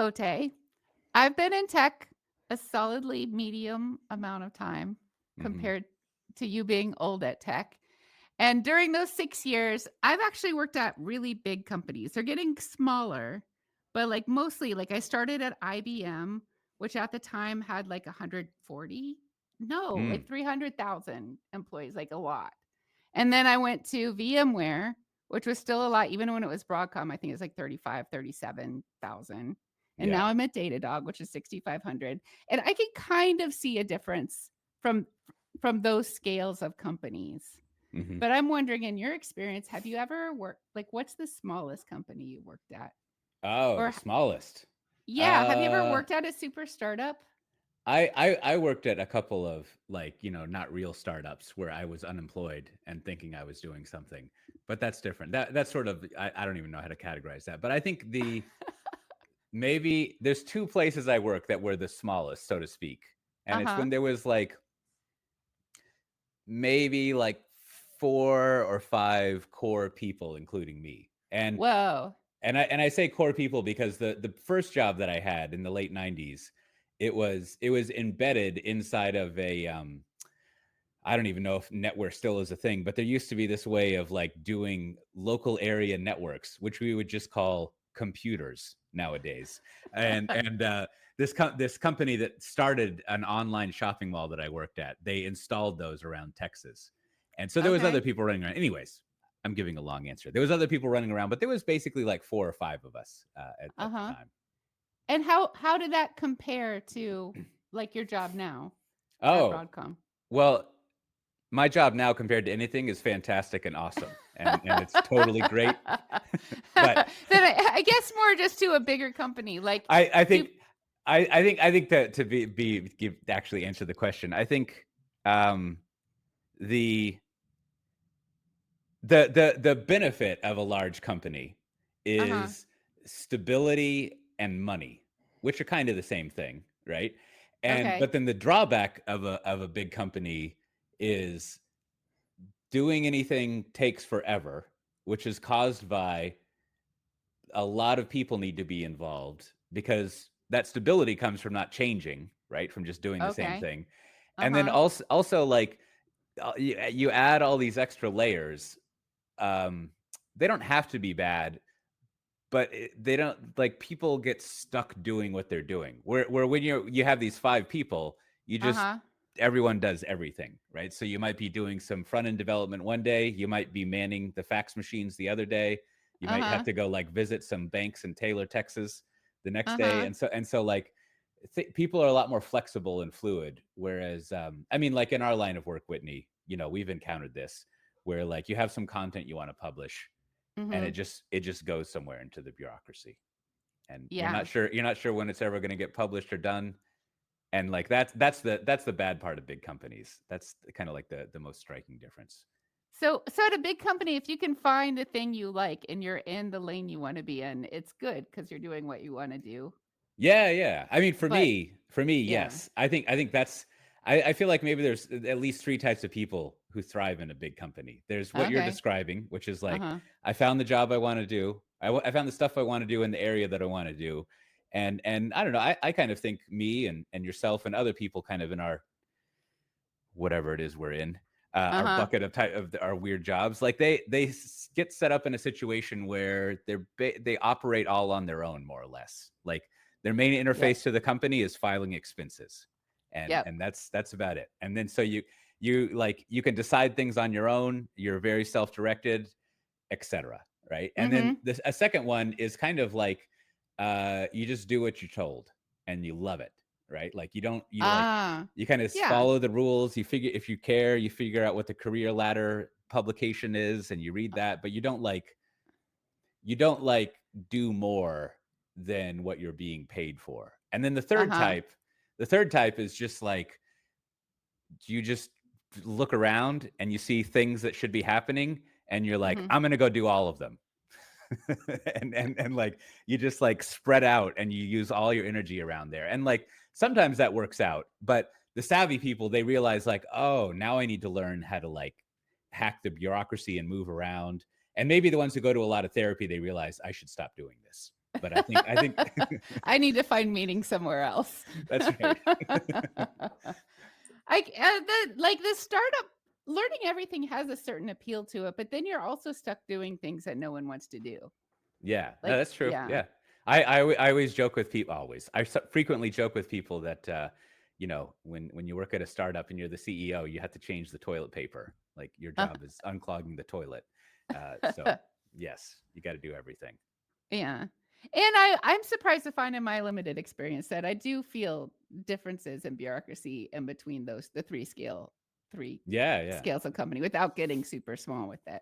Coté. I've been in tech a solidly medium amount of time Hmm. compared to you being old at tech. And during those 6 years, I've actually worked at really big companies. They're getting smaller, but like mostly, like I started at IBM, which at the time had like 140, no, Mm. like 300,000 employees, like a lot. And then I went to VMware, which was still a lot, even when it was Broadcom. I think it was like 35, 37,000. And Yeah. now I'm at Datadog, which is 6,500. And I can kind of see a difference from from those scales of companies. Hmm. But I'm wondering, in your experience, have you ever worked like what's the smallest company you worked at? Oh, the Or smallest. yeah, have you ever Uh, worked at a super startup? I worked at a couple of like, not real startups where I was unemployed and thinking I was doing something, but that's different. That's sort of, I don't even know how to categorize that. But I think maybe there's two places I work that were the smallest, so to speak. And it's Uh-huh. when there was like maybe like 4 or 5 core people, including me. Whoa. And I say core people because the first job that I had in the late 90s, it was embedded inside of a I don't even know if network still is a thing, but there used to be this way of like doing local area networks, which we would just call computers nowadays. And this company that started an online shopping mall that I worked at, they installed those around Texas, and so there was other Okay. people running around. Anyways, I'm giving a long answer. There was other people running around, but there was basically like 4 or 5 of us at the Uh-huh. time. And how did that compare to like your job now at Oh, Broadcom? well, my job now compared to anything is fantastic and awesome, and it's totally great. But Then I guess more just to a bigger company. Like I do think I think that to actually answer the question, I think um, the the benefit of a large company uh-huh. is stability and money, which are kind of the same thing, right? And Okay. but then the drawback of a big company is doing anything takes forever, which is caused by a lot of people need to be involved because that stability comes from not changing, right? From just doing the same Okay. thing. And then Uh-huh. also like you add all these extra layers. Um, they don't have to be bad, but they don't like people get stuck doing what they're doing. Where when you have these 5 people, you just Uh-huh. everyone does everything, right? So you might be doing some front end development one day, you might be manning the fax machines the other day, you might have Uh-huh. to go like visit some banks in Taylor, Texas the next day, Uh-huh. and so like people are a lot more flexible and fluid. Whereas, I mean, like in our line of work, Whitney, we've encountered this where like you have some content you want to publish and it Mhm. just goes somewhere into the bureaucracy, and Yeah. you're not sure when it's ever going to get published or done. And like that's the bad part of big companies. That's kind of like the most striking difference. So at a big company, if you can find the thing you like and you're in the lane you want to be in, it's good because you're doing what you want to do. Yeah. I mean, But for me, yeah. yes. I think that's. I feel like maybe there's at least 3 types of people who thrive in a big company. There's what you're Okay. describing, which is like, Uh-huh. I found the job I want to do. I found the stuff I want to do in the area that I want to do, and I don't know. I kind of think me and yourself and other people kind of in our whatever it is we're in, our Uh-huh. bucket of type of our weird jobs, like get set up in a situation where they operate all on their own, more or less. Like their main Yep. interface to the company is filing expenses, and Yep. and that's about it. And then so you can decide things on your own. You're very self-directed, etc. Right? And then Mhm. a second one is kind of like you just do what you're told and you love it, right? Like you don't you like Ah. you kind of Yeah. follow the rules. You figure if you care, you figure out what the career ladder publication is and you read that, but you don't like do more than what you're being paid for. And then Uh-huh. the third type is just like you just look around and you see things that should be happening and you're like, Mhm. I'm going to go do all of them. And like you just like spread out and you use all your energy around there. And like sometimes that works out, but the savvy people, they realize like, oh, now I need to learn how to like hack the bureaucracy and move around. And maybe the ones who go to a lot of therapy, they realize I should stop doing this. But I think I need to find meaning somewhere else. that's right. The startup learning everything has a certain appeal to it, but then you're also stuck doing things that no one wants to do. Yeah, no, Like, that's true. yeah. Yeah, I always joke with people. Always, frequently joke with people that when you work at a startup and you're the CEO, you have to change the toilet paper. Like your job is unclogging the toilet. So yes, you got to do everything. Yeah. And I'm surprised to find in my limited experience that I do feel differences in bureaucracy in between the three Yeah, yeah, scales of company without getting super small with it.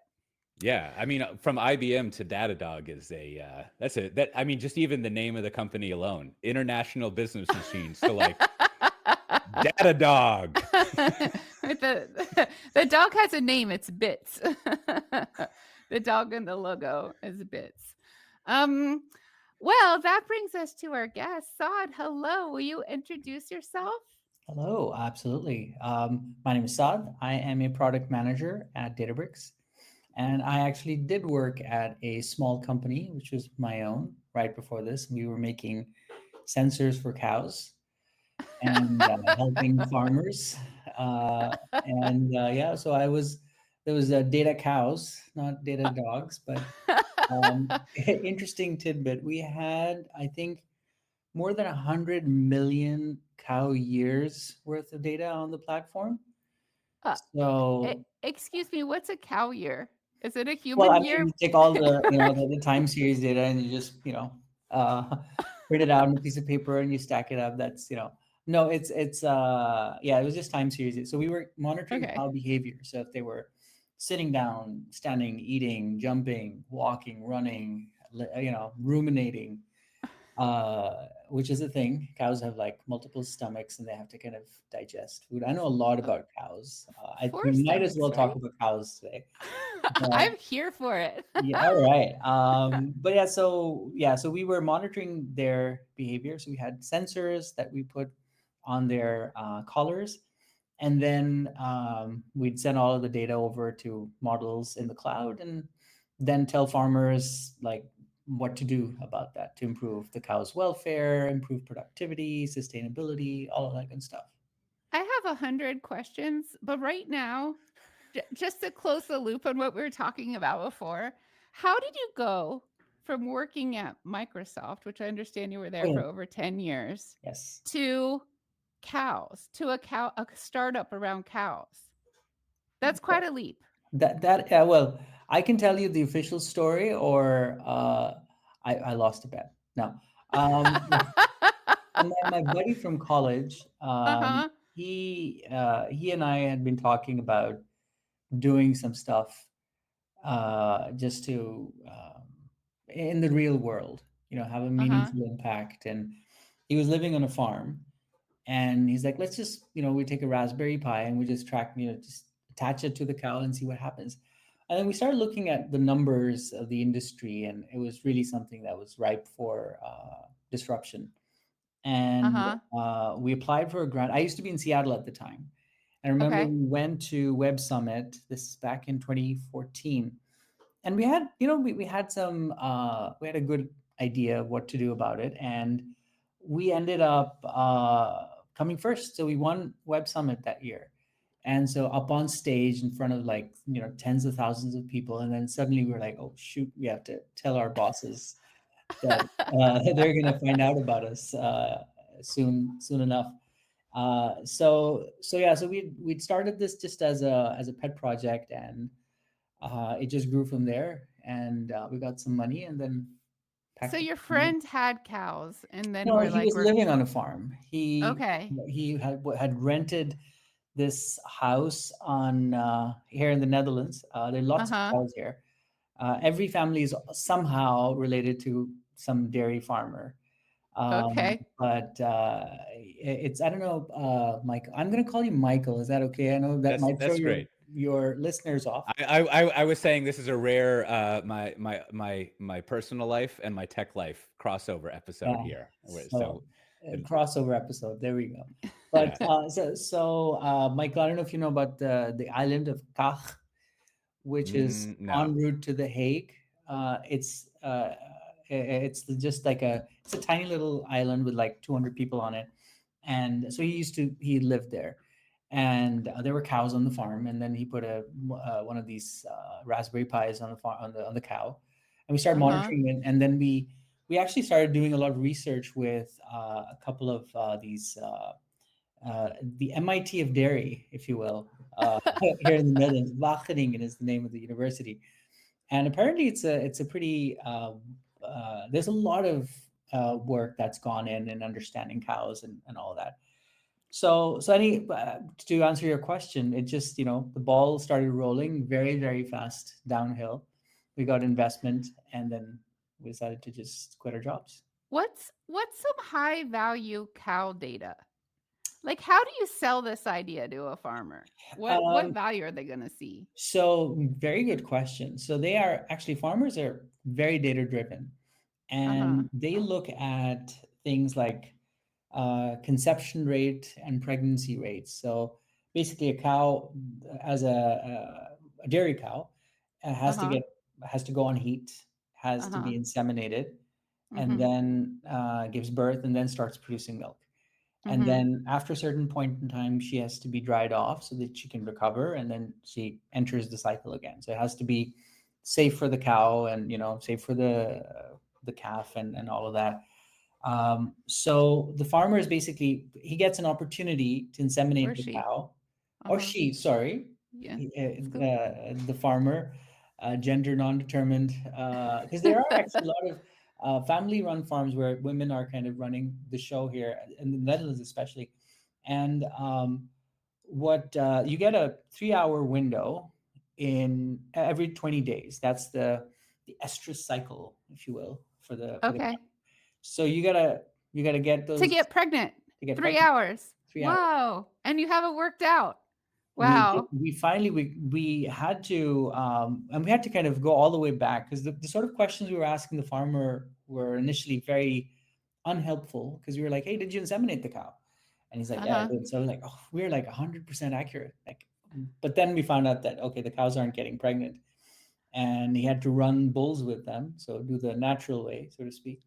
yeah. I mean, from IBM to Datadog is a that's a that. I mean, just even the name of the company alone, International Business Machines, to like Datadog. With the dog has a name, it's Bits. The dog in the logo is Bits. Um, well, that brings us to our guest, Saad. Hello, will you introduce yourself? Hello, absolutely. My name is Saad. I am a product manager at Databricks. And I actually did work at a small company, which was my own, right before this. We were making sensors for cows and helping farmers. Uh, yeah, so there was data cows, not data dogs, but interesting tidbit. We had, I think, more than 100 million cow years worth of data on the platform. Uh, So, excuse me, what's a cow year? Is it a well, I human mean, year? you take all the, the time series data and you just, uh, print it out on a piece of paper and you stack it up. That's, no, yeah, it was just time series. So we were monitoring Okay. cow behavior. So if they were sitting down, standing, eating, jumping, walking, running, ruminating, which is a thing. Cows have like multiple stomachs and they have to kind of digest food. I know a lot Oh, about cows. We four might as stomachs, well talk right? about cows today. But I'm here for it. yeah, all right. But so we were monitoring their behavior. So we had sensors that we put on their collars, and then we'd send all of the data over to models in the cloud, and then tell farmers like what to do about that to improve the cow's welfare, improve productivity, sustainability, all of that good stuff. I have 100 questions, but right now, just to close the loop on what we were talking about before, how did you go from working at Microsoft, which I understand you were Oh there yeah, for over 10 years, yes. to cows, to a startup around cows? That's quite a leap. Well, I can tell you the official story, or I lost a bet. No, um, so my buddy from college, Uh-huh. he and I had been talking about doing some stuff just to in the real world, have a Uh-huh. meaningful impact. And he was living on a farm, and he's like, let's just, we take a Raspberry Pi and we just just attach it to the cow and see what happens. And then we started looking at the numbers of the industry, and it was really something that was ripe for disruption. And Uh-huh. we applied for a grant. I used to be in Seattle at the time. I remember Okay. we went to Web Summit. This is back in 2014, and we had, we had some, we had a good idea of what to do about it, and we ended up coming first. So we won Web Summit that year, and so up on stage in front of like tens of thousands of people, and then suddenly we were like, oh shoot, we have to tell our bosses that they're going to find out about us soon enough. So we'd started this just as a pet project, and it just grew from there. And we got some money, and then So packed up. your friend had cows and then No, we're he like, was we're living on a farm. okay. He had rented this house on here in the Netherlands. There are lots of Uh-huh. cows here. Every family is somehow related to some dairy farmer. Okay. But it's, I don't know, Michael. I'm gonna call you Michael. Is that okay? I know that might throw That's great. your listeners off. I was saying this is a rare my personal life and my tech life crossover episode Yeah. here. So So, and crossover episode. There we go. But yeah. Michael, I don't know if you know about the island of Kach, which is No. en route to The Hague. It's It's just like it's a tiny little island with like 200 people on it. And so he lived there, and there were cows on the farm. And then he put one of these Raspberry Pis on the farm, on the cow, and we started Uh-huh. monitoring it. And then we actually started doing a lot of research with a couple of these the MIT of dairy, if you will, here in the Netherlands. Wageningen is the name of the university, and apparently it's a pretty there's a lot of work that's gone in understanding cows and all that. So to answer your question, it just, the ball started rolling very, very fast downhill. We got investment, and then we decided to just quit our jobs. What's some high value cow data? Like, how do you sell this idea to a farmer? What Um, value are they going to see? so very good question. So they are actually, farmers are very data driven, Uh-huh. and they look at things like conception rate and pregnancy rates. So basically, a cow, as a dairy cow, Uh-huh. has to go on heat, has to Uh-huh. be inseminated, and Mhm. then gives birth, and then starts producing milk. And Mhm. then after a certain point in time, she has to be dried off so that she can recover, and then she enters the cycle again. So it has to be safe for the cow, and safe for the calf, and all of that. So the farmer is basically, he gets an opportunity to Or inseminate the she. cow, or Uh-huh. she, sorry, Yeah. It's cool. the farmer, gender non-determined, because there are actually a lot of family-run farms where women are kind of running the show here in the Netherlands, especially. And what you get a 3-hour window in every 20 days. That's the estrus cycle, if you will, for the Okay. so you gotta get To those get pregnant. to get 3 pregnant. hours. 3 hours. Whoa. And you have it worked out. We Wow. we finally we had to and we had to kind of go all the way back, because the sort of questions we were asking the farmer were initially very unhelpful, because we were like, "Hey, did you inseminate the cow?" And he's like, "Yeah, I Uh-huh. did." So we're like, "Oh, we're like 100% accurate." Like, but then we found out that, okay, the cows aren't getting pregnant, and he had to run bulls with them, so do the natural way, so to speak.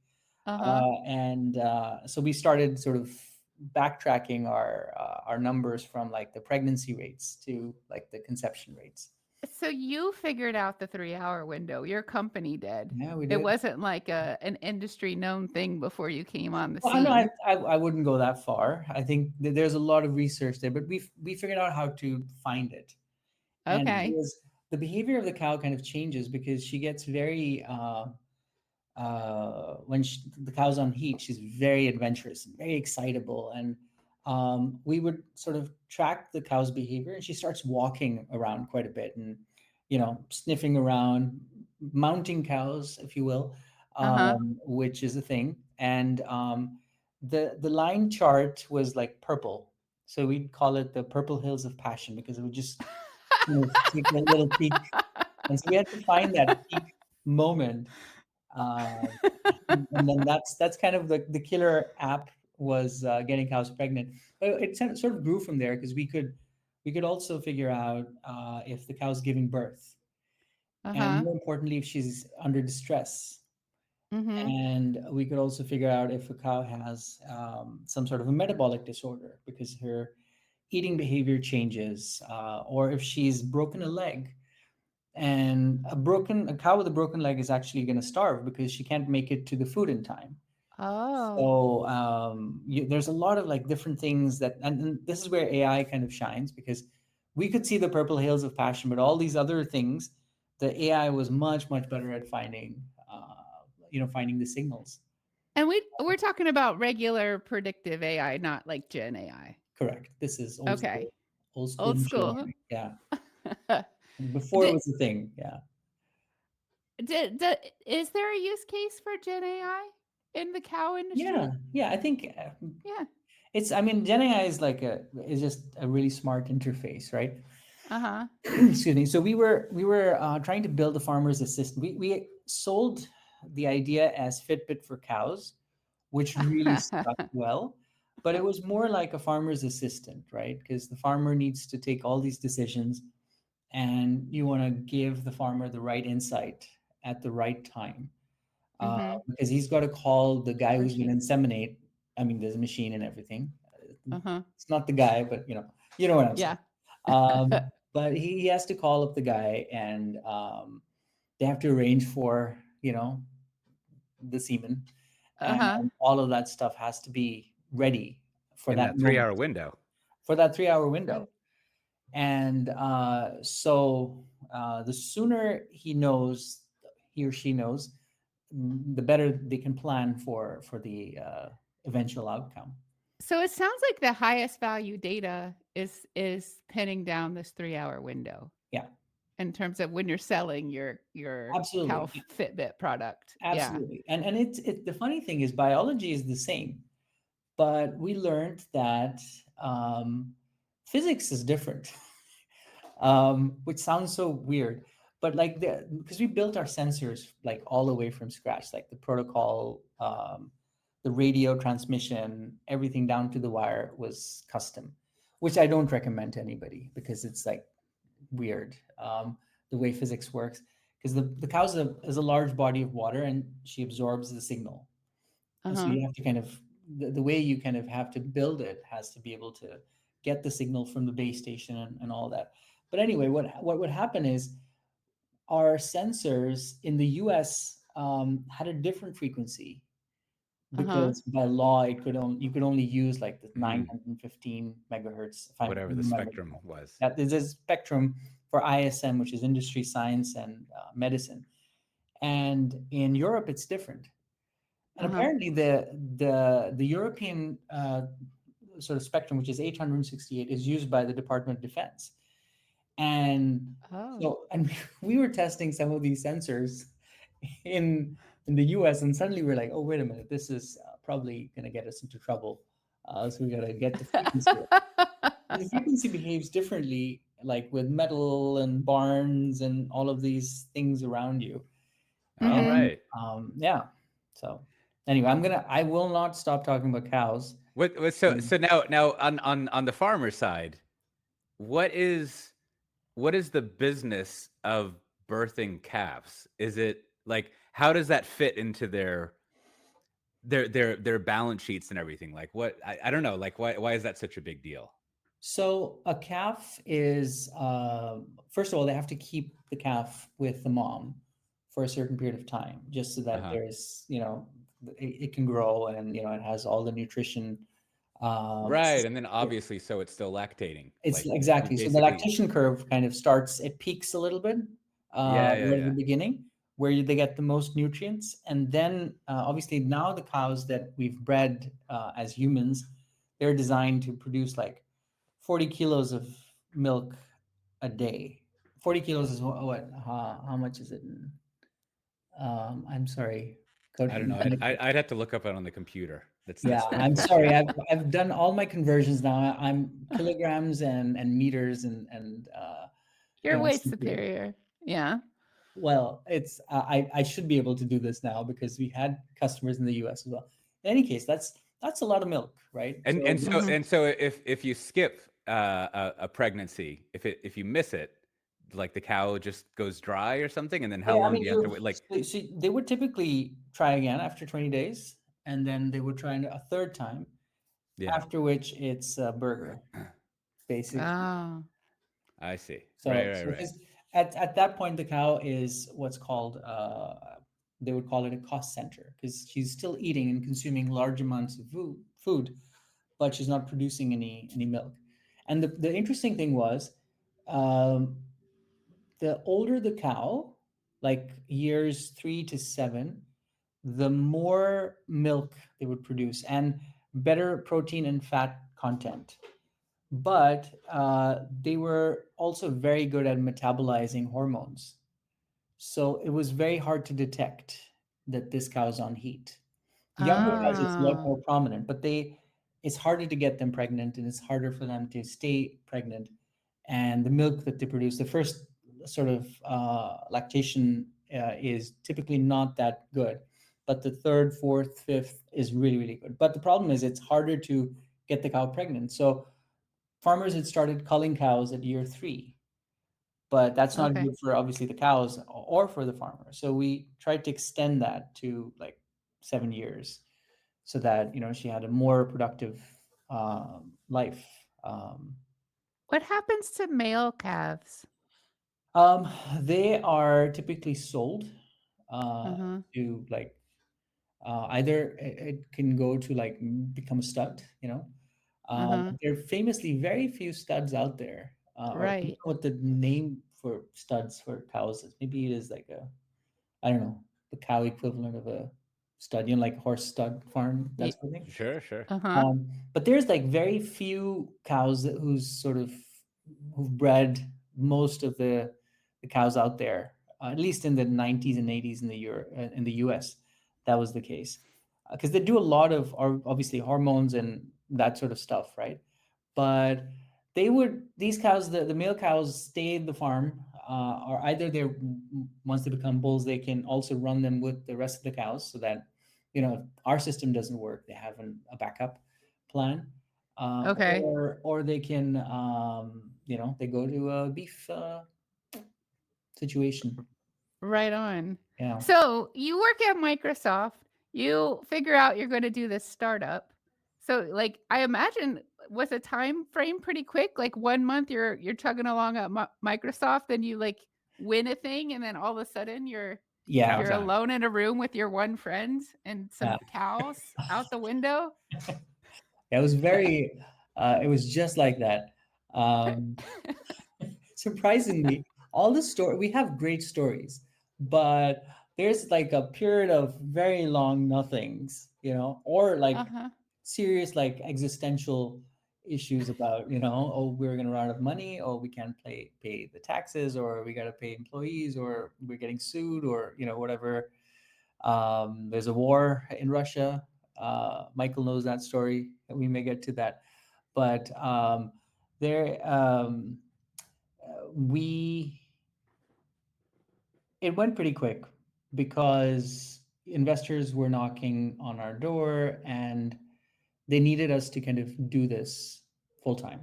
Uh-huh. And So we started sort of backtracking our numbers from like the pregnancy rates to like the conception rates. So you figured out the 3-hour window. Your company did. Yeah, we It did. wasn't like an industry known thing before you came on the Well, I know I, scene. I I wouldn't go that far. I think there's a lot of research there, but we figured out how to find it. And it Okay. was the behavior of the cow kind of changes, because she gets very when the cow's on heat, she's very adventurous and very excitable. And we would sort of track the cow's behavior, and she starts walking around quite a bit, and sniffing around, mounting cows, if you will, Uh-huh. which is a thing. And the line chart was like purple, so we'd call it the Purple Hills of Passion, because it would just take a little peek. And so we had to find that peak moment. Um, and then that's kind of the killer app was getting cows pregnant. But it sort of grew from there, because we could also figure out if the cow's giving birth, and Uh-huh. more importantly, if she's under distress. Mhm. And we could also figure out if a cow has some sort of a metabolic disorder, because her eating behavior changes, or if she's broken a leg. And a cow with a broken leg is actually going to starve, because she can't make it to the food in time. Oh. So there's a lot of like different things and this is where AI kind of shines, because we could see the Purple Hills of Passion, but all these other things, the AI was much, much better at finding the signals. And we're talking about regular predictive AI, not like Gen AI. Correct. This is Okay. old school Old machine school. learning. Yeah, before it Did, was a thing. Yeah. is there a use case for Gen AI in the cow industry? Yeah. I think Yeah. I mean, Gen AI is just a really smart interface, right? Uh-huh. Excuse me. So we were trying to build a farmer's assistant. We sold the idea as Fitbit for cows, which really stuck well. But it was more like a farmer's assistant, right? Because the farmer needs to take all these decisions, and you want to give the farmer the right insight at the right time. Mhm. because he's got to call the guy who's going to Machine. inseminate. I mean, there's a machine and everything. Uh-huh. It's not the guy, but you know what I'm saying. Yeah. But he has to call up the guy, and they have to arrange for the semen, and Uh-huh. all of that stuff has to be ready for In that that 3 hour moment, window. for that 3 hour window. Right. And so the sooner he or she knows, the better they can plan for the eventual outcome. So it sounds like the highest value data is pinning down this 3-hour window Yeah, in terms of when you're selling your cow absolutely. Fitbit product. Yeah. Absolutely. And the funny thing is biology is the same, but we learned that um, physics is different. Which sounds so weird, but like because we built our sensors like all the way from scratch, like the protocol, the radio transmission, everything down to the wire was custom, which I don't recommend to anybody because it's like weird, the way physics works, because the cow is a large body of water and she absorbs the signal. And so Uh-huh. you have to kind of the way you kind of have to build it has to be able to get the signal from the base station and all that. But anyway, what would happen is our sensors in the US had a different frequency Uh-huh. because by law you could only use like the Mm, 915 megahertz, if I whatever the remember. spectrum was. That there's a spectrum for ISM, which is industry, science, and medicine. And in Europe, it's different. And Uh-huh. apparently, the European sort of spectrum, which is 868, is used by the Department of Defense. And Oh. and we were testing some of these sensors in the US, and suddenly we're like, oh, wait a minute, this is probably going to get us into trouble. So we got to get the frequency. The frequency behaves differently, like with metal and barns and all of these things around you. All Mhm. And right. yeah, so anyway, I will not stop talking about cows. So now on the farmer side, what is what is the business of birthing calves? Is it like how does that fit into their balance sheets and everything? Like what I don't know, like why is that such a big deal? So a calf is first of all, they have to keep the calf with the mom for a certain period of time, just so that Uh-huh. there's it can grow, and it has all the nutrition. Um, Right, and then obviously so it's still lactating. It's Like you exactly. So the basically lactation curve kind of starts, it peaks a little bit yeah, yeah, right at the yeah. beginning, where they get the most nutrients. And then obviously now the cows that we've bred as humans, they're designed to produce like 40 kilos of milk a day. 40 kilos is what how much is it? I'm sorry. I don't know. I'd have to look up it on the computer. Yeah, That's really I'm pushing sorry. it. I've done all my conversions now. I'm kilograms and meters and You're way centimeters. superior. Yeah. Well, it's I should be able to do this now because we had customers in the US as well. In any case, that's a lot of milk, right? And So and so Mhm. and so if you skip a pregnancy, if you miss it, like the cow just goes dry or something, and then how yeah, I long mean do you have to wait? Like they would typically try again after 20 days, and then they would try a third time, yeah, after which it's a burger, basically. Oh. I see. Right, So right, right. because at that point the cow is what's called they would call it a cost center because she's still eating and consuming large amounts of food, but she's not producing any milk. And the interesting thing was, um, the older the cow, like years 3 to 7, the more milk they would produce and better protein and fat content. But they were also very good at metabolizing hormones. So it was very hard to detect that this cow's on heat. Younger cows, it's a lot Oh. more prominent, but it's harder to get them pregnant and it's harder for them to stay pregnant. And the milk that they produce, the first sort of lactation is typically not that good, but the third, fourth, fifth is really, really good. But the problem is it's harder to get the cow pregnant. So farmers had started culling cows at year 3, but that's not Okay. good for obviously the cows or for the farmer. So we tried to extend that to like 7 years, so that she had a more productive life. Um, What happens to male calves? um, they are typically sold uh, Uh-huh. to like either it can go to like become a stud, Uh-huh. but there are famously very few studs out there. Or I don't know Right. what the name for studs for cows is. Maybe it is like a, I don't know, the cow equivalent of a stud, like horse stud farm, that Ye sort of thing. Sure, sure. Uh-huh. But there's like very few cows who've bred most of the cows out there. At least in the 90s and 80s in the US, that was the case, because they do a lot of obviously hormones and that sort of stuff, right? But these cows, the male cows, stay in the farm, or either once they become bulls, they can also run them with the rest of the cows, so that if our system doesn't work, they have a backup plan, Okay. or they can they go to a beef situation. Right on. Yeah. So you work at Microsoft, you figure out you're going to do this startup. So like I imagine was a time frame pretty quick, like 1 month you're chugging along at Microsoft, then you like win a thing, and then all of a sudden Cow Yeah. you're time. alone in a room with your one friend and Yeah. some cows out the window. It was very it was just like that. um Surprisingly, all the story we have great stories, but there's like a period of very long nothings, or like Uh-huh. serious like existential issues about, oh, we're gonna run out of money, or we can't pay the taxes, or we gotta pay employees, or we're getting sued, or whatever. There's a war in Russia. Michael knows that story. We may get to that, but there we it went pretty quick because investors were knocking on our door, and they needed us to kind of do this full time,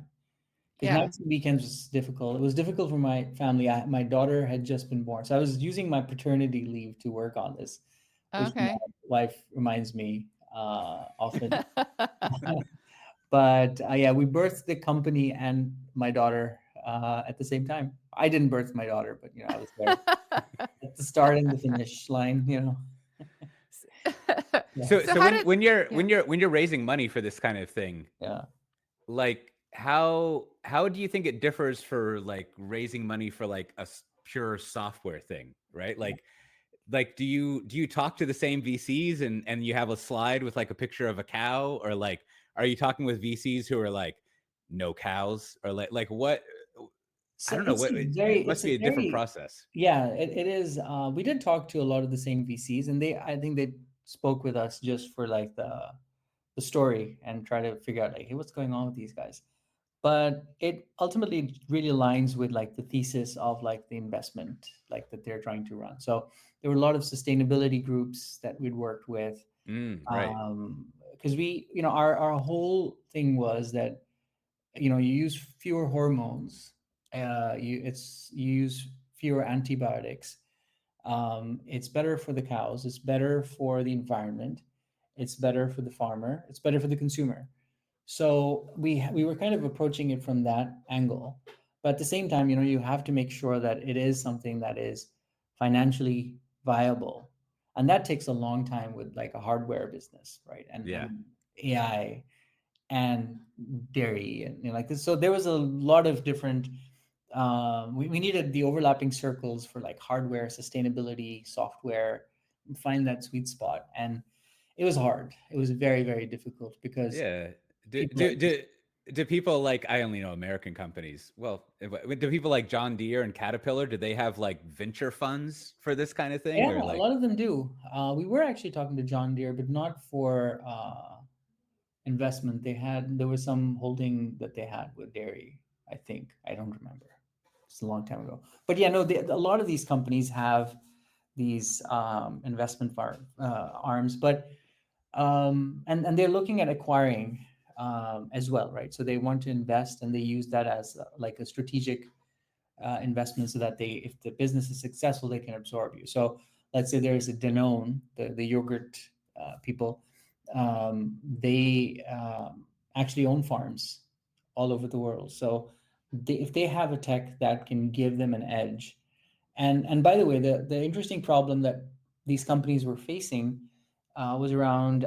because Yeah. nights and weekends was difficult. It was difficult for my family. My daughter had just been born, so I was using my paternity leave to work on this, which my Okay. wife reminds me often. But yeah, we birthed the company and my daughter at the same time. I didn't birth my daughter, but I was there at the start and the finish line. Yeah, So So so how when did when you're yeah. when you're when you're raising money for this kind of thing, yeah. like how do you think it differs for like raising money for like a pure software thing, right? Like do you talk to the same VCs and you have a slide with like a picture of a cow, or like are you talking with VCs who are like no cows, or like what? I So don't know what it must it's a be a different very, process. yeah, it is. We did talk to a lot of the same VCs, and I think they spoke with us just for like the story and try to figure out like, hey, what's going on with these guys. But it ultimately really aligns with like the thesis of like the investment like that they're trying to run. So there were a lot of sustainability groups that we'd worked with, Right. because our whole thing was that you use fewer hormones, you use fewer antibiotics. It's better for the cows, it's better for the environment, it's better for the farmer, it's better for the consumer. So we were kind of approaching it from that angle, but at the same time, you have to make sure that it is something that is financially viable, and that takes a long time with like a hardware business, right? And Yeah. AI and dairy and like this. So there was a lot of different. We needed the overlapping circles for like hardware, sustainability, software, find that sweet spot, and it was hard. It was very, very difficult because Yeah. Do people do are just, do do people like, I only know American companies. Well, do people like John Deere and Caterpillar, do they have like venture funds for this kind of thing, yeah, or a like? lot of them do. We were actually talking to John Deere, but not for investment. There was some holding that they had with dairy. I think I don't remember. It's a long time ago. But yeah, no, a lot of these companies have these investment arms, but and they're looking at acquiring as well, right? So they want to invest, and they use that as like a strategic investment so that if the business is successful, they can absorb you. So let's say there's a Danone, the yogurt people, they actually own farms all over the world. So if they have a tech that can give them an edge, and by the way, the interesting problem that these companies were facing was around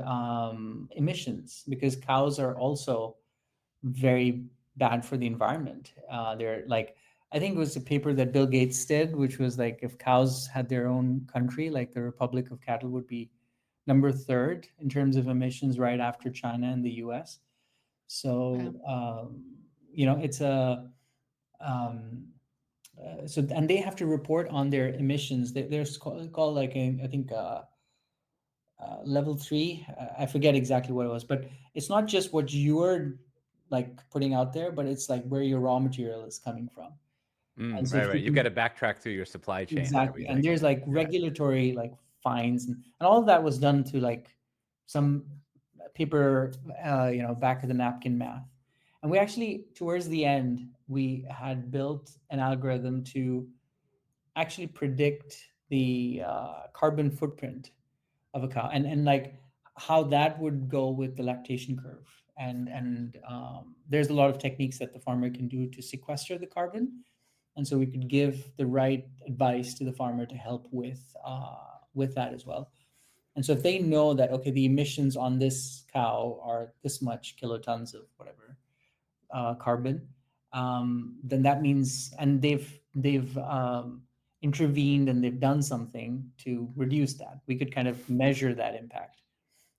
emissions, because cows are also very bad for the environment. They're like, I think it was a paper that Bill Gates did, which was like, if cows had their own country, like the Republic of Cattle would be number third in terms of emissions, right after China and the US. So, Wow. it's a, um, and they have to report on their emissions. There's called like, I think, level three. I forget exactly what it was, but it's not just what you're like putting out there, but it's like where your raw material is coming from. And so Right, if you right. You've got can to backtrack through your supply chain and exactly, and everything. there's like Yeah. regulatory like fines, and all of that was done to like some paper, back of the napkin math. And we actually, towards the end, we had built an algorithm to actually predict the carbon footprint of a cow, and like how that would go with the lactation curve. And there's a lot of techniques that the farmer can do to sequester the carbon, and so we could give the right advice to the farmer to help with that as well. And so if they know that, okay, the emissions on this cow are this much kilotons of whatever carbon, then that means, and they've intervened and they've done something to reduce that. We could kind of measure that impact,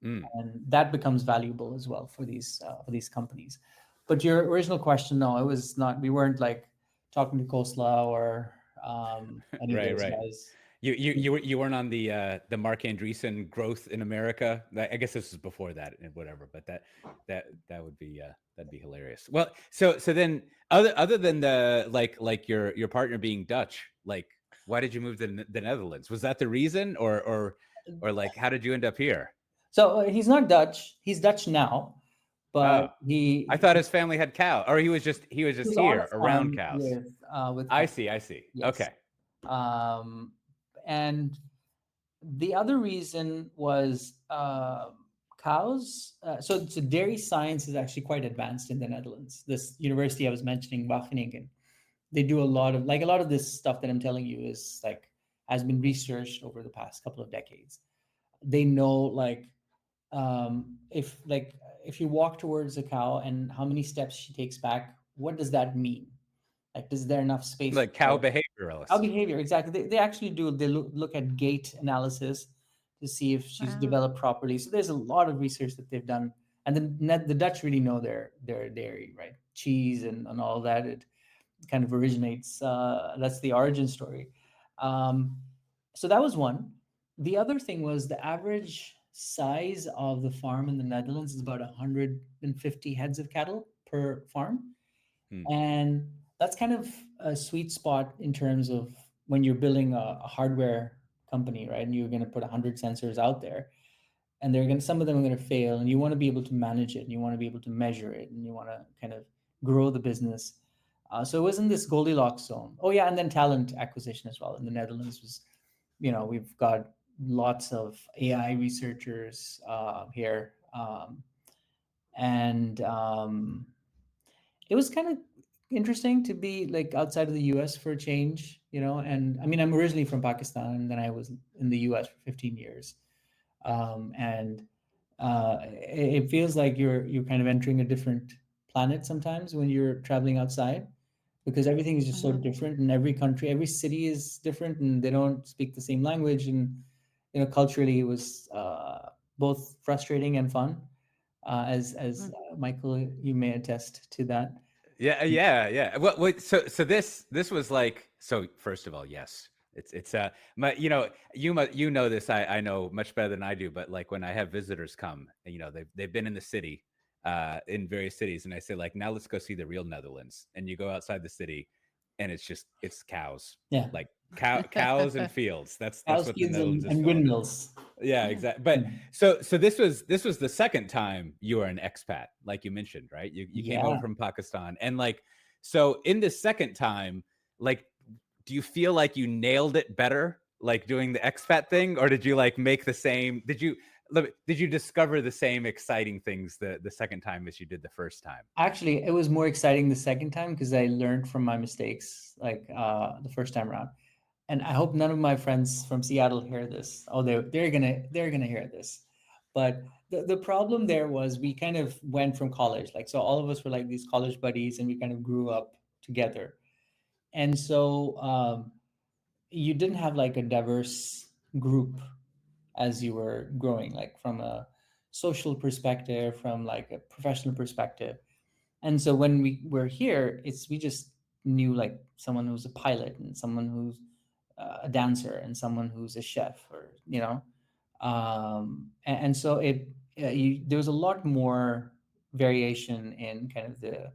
Mm. and that becomes valuable as well for these companies. But your original question, no, it was not. We weren't like talking to Coleslaw or any of Right, those right. guys. You weren't on the Mark Andreessen Growth in America. I guess this was before that and whatever, but that would be that'd be hilarious. Well, so then other than the like your partner being Dutch, like why did you move to the Netherlands? Was that the reason, or like how did you end up here? So he's not Dutch. He's Dutch now, but Oh, I he thought his family had cow, or he was just was on a here around farm cows. with I cattle. see, I see. Yes. Okay. Um, and the other reason was cows. So dairy science is actually quite advanced in the Netherlands. This university I was mentioning, Wageningen, they do a lot of this stuff that I'm telling you is like has been researched over the past couple of decades. They know like if you walk towards a cow and how many steps she takes back, what does that mean? Like, is there enough space Like for cow her? Our behavioralist. behavior, exactly. They actually do. They look at gait analysis to see if she's Wow. developed properly. So there's a lot of research that they've done, and the Dutch really know their dairy, right? Cheese and all that. It kind of originates. That's the origin story. Um, so that was one. The other thing was the average size of the farm in the Netherlands is about 150 heads of cattle per farm, Hmm. and that's kind of a sweet spot in terms of when you're building a hardware company, right? And you're going to put 100 sensors out there, and some of them are going to fail, and you want to be able to manage it, and you want to be able to measure it, and you want to kind of grow the business. So it was in this Goldilocks zone. Oh yeah, and then talent acquisition as well in the Netherlands was, we've got lots of AI researchers here, and it was kind of interesting to be like outside of the US for a change, and I mean, I'm originally from Pakistan, and then I was in the US for 15 years. And it feels like you're kind of entering a different planet sometimes when you're traveling outside, because everything is just so Uh-huh. different in every country. Every city is different, and they don't speak the same language. And culturally, it was both frustrating and fun. As Mm. Michael, you may attest to that. Yeah, yeah, yeah. Well, wait, so this was like, so first of all, yes, it's my you know this, I know much better than I do, but like when I have visitors come, and, they've been in the city, in various cities, and I say like, now let's go see the real Netherlands, and you go outside the city, and it's cows, Yeah, like cows and fields. That's cows, what the fields, Netherlands is and full of. windmills. Yeah, exactly. Yeah. But so this was the second time you were an expat, like you mentioned, right? You came over Yeah. from Pakistan, and like, so in the second time, like, do you feel like you nailed it better, like doing the expat thing, or did you like make the same? Did you discover the same exciting things the second time as you did the first time? Actually, it was more exciting the second time because I learned from my mistakes, like the first time around. And I hope none of my friends from Seattle hear this. Oh, they're gonna hear this. But the problem there was we kind of went from college, like so all of us were like these college buddies, and we kind of grew up together. And so you didn't have like a diverse group as you were growing, like from a social perspective, from like a professional perspective. And so when we were here, we just knew like someone who's a pilot and someone who's a dancer and someone who's a chef, or and so there was a lot more variation in kind of the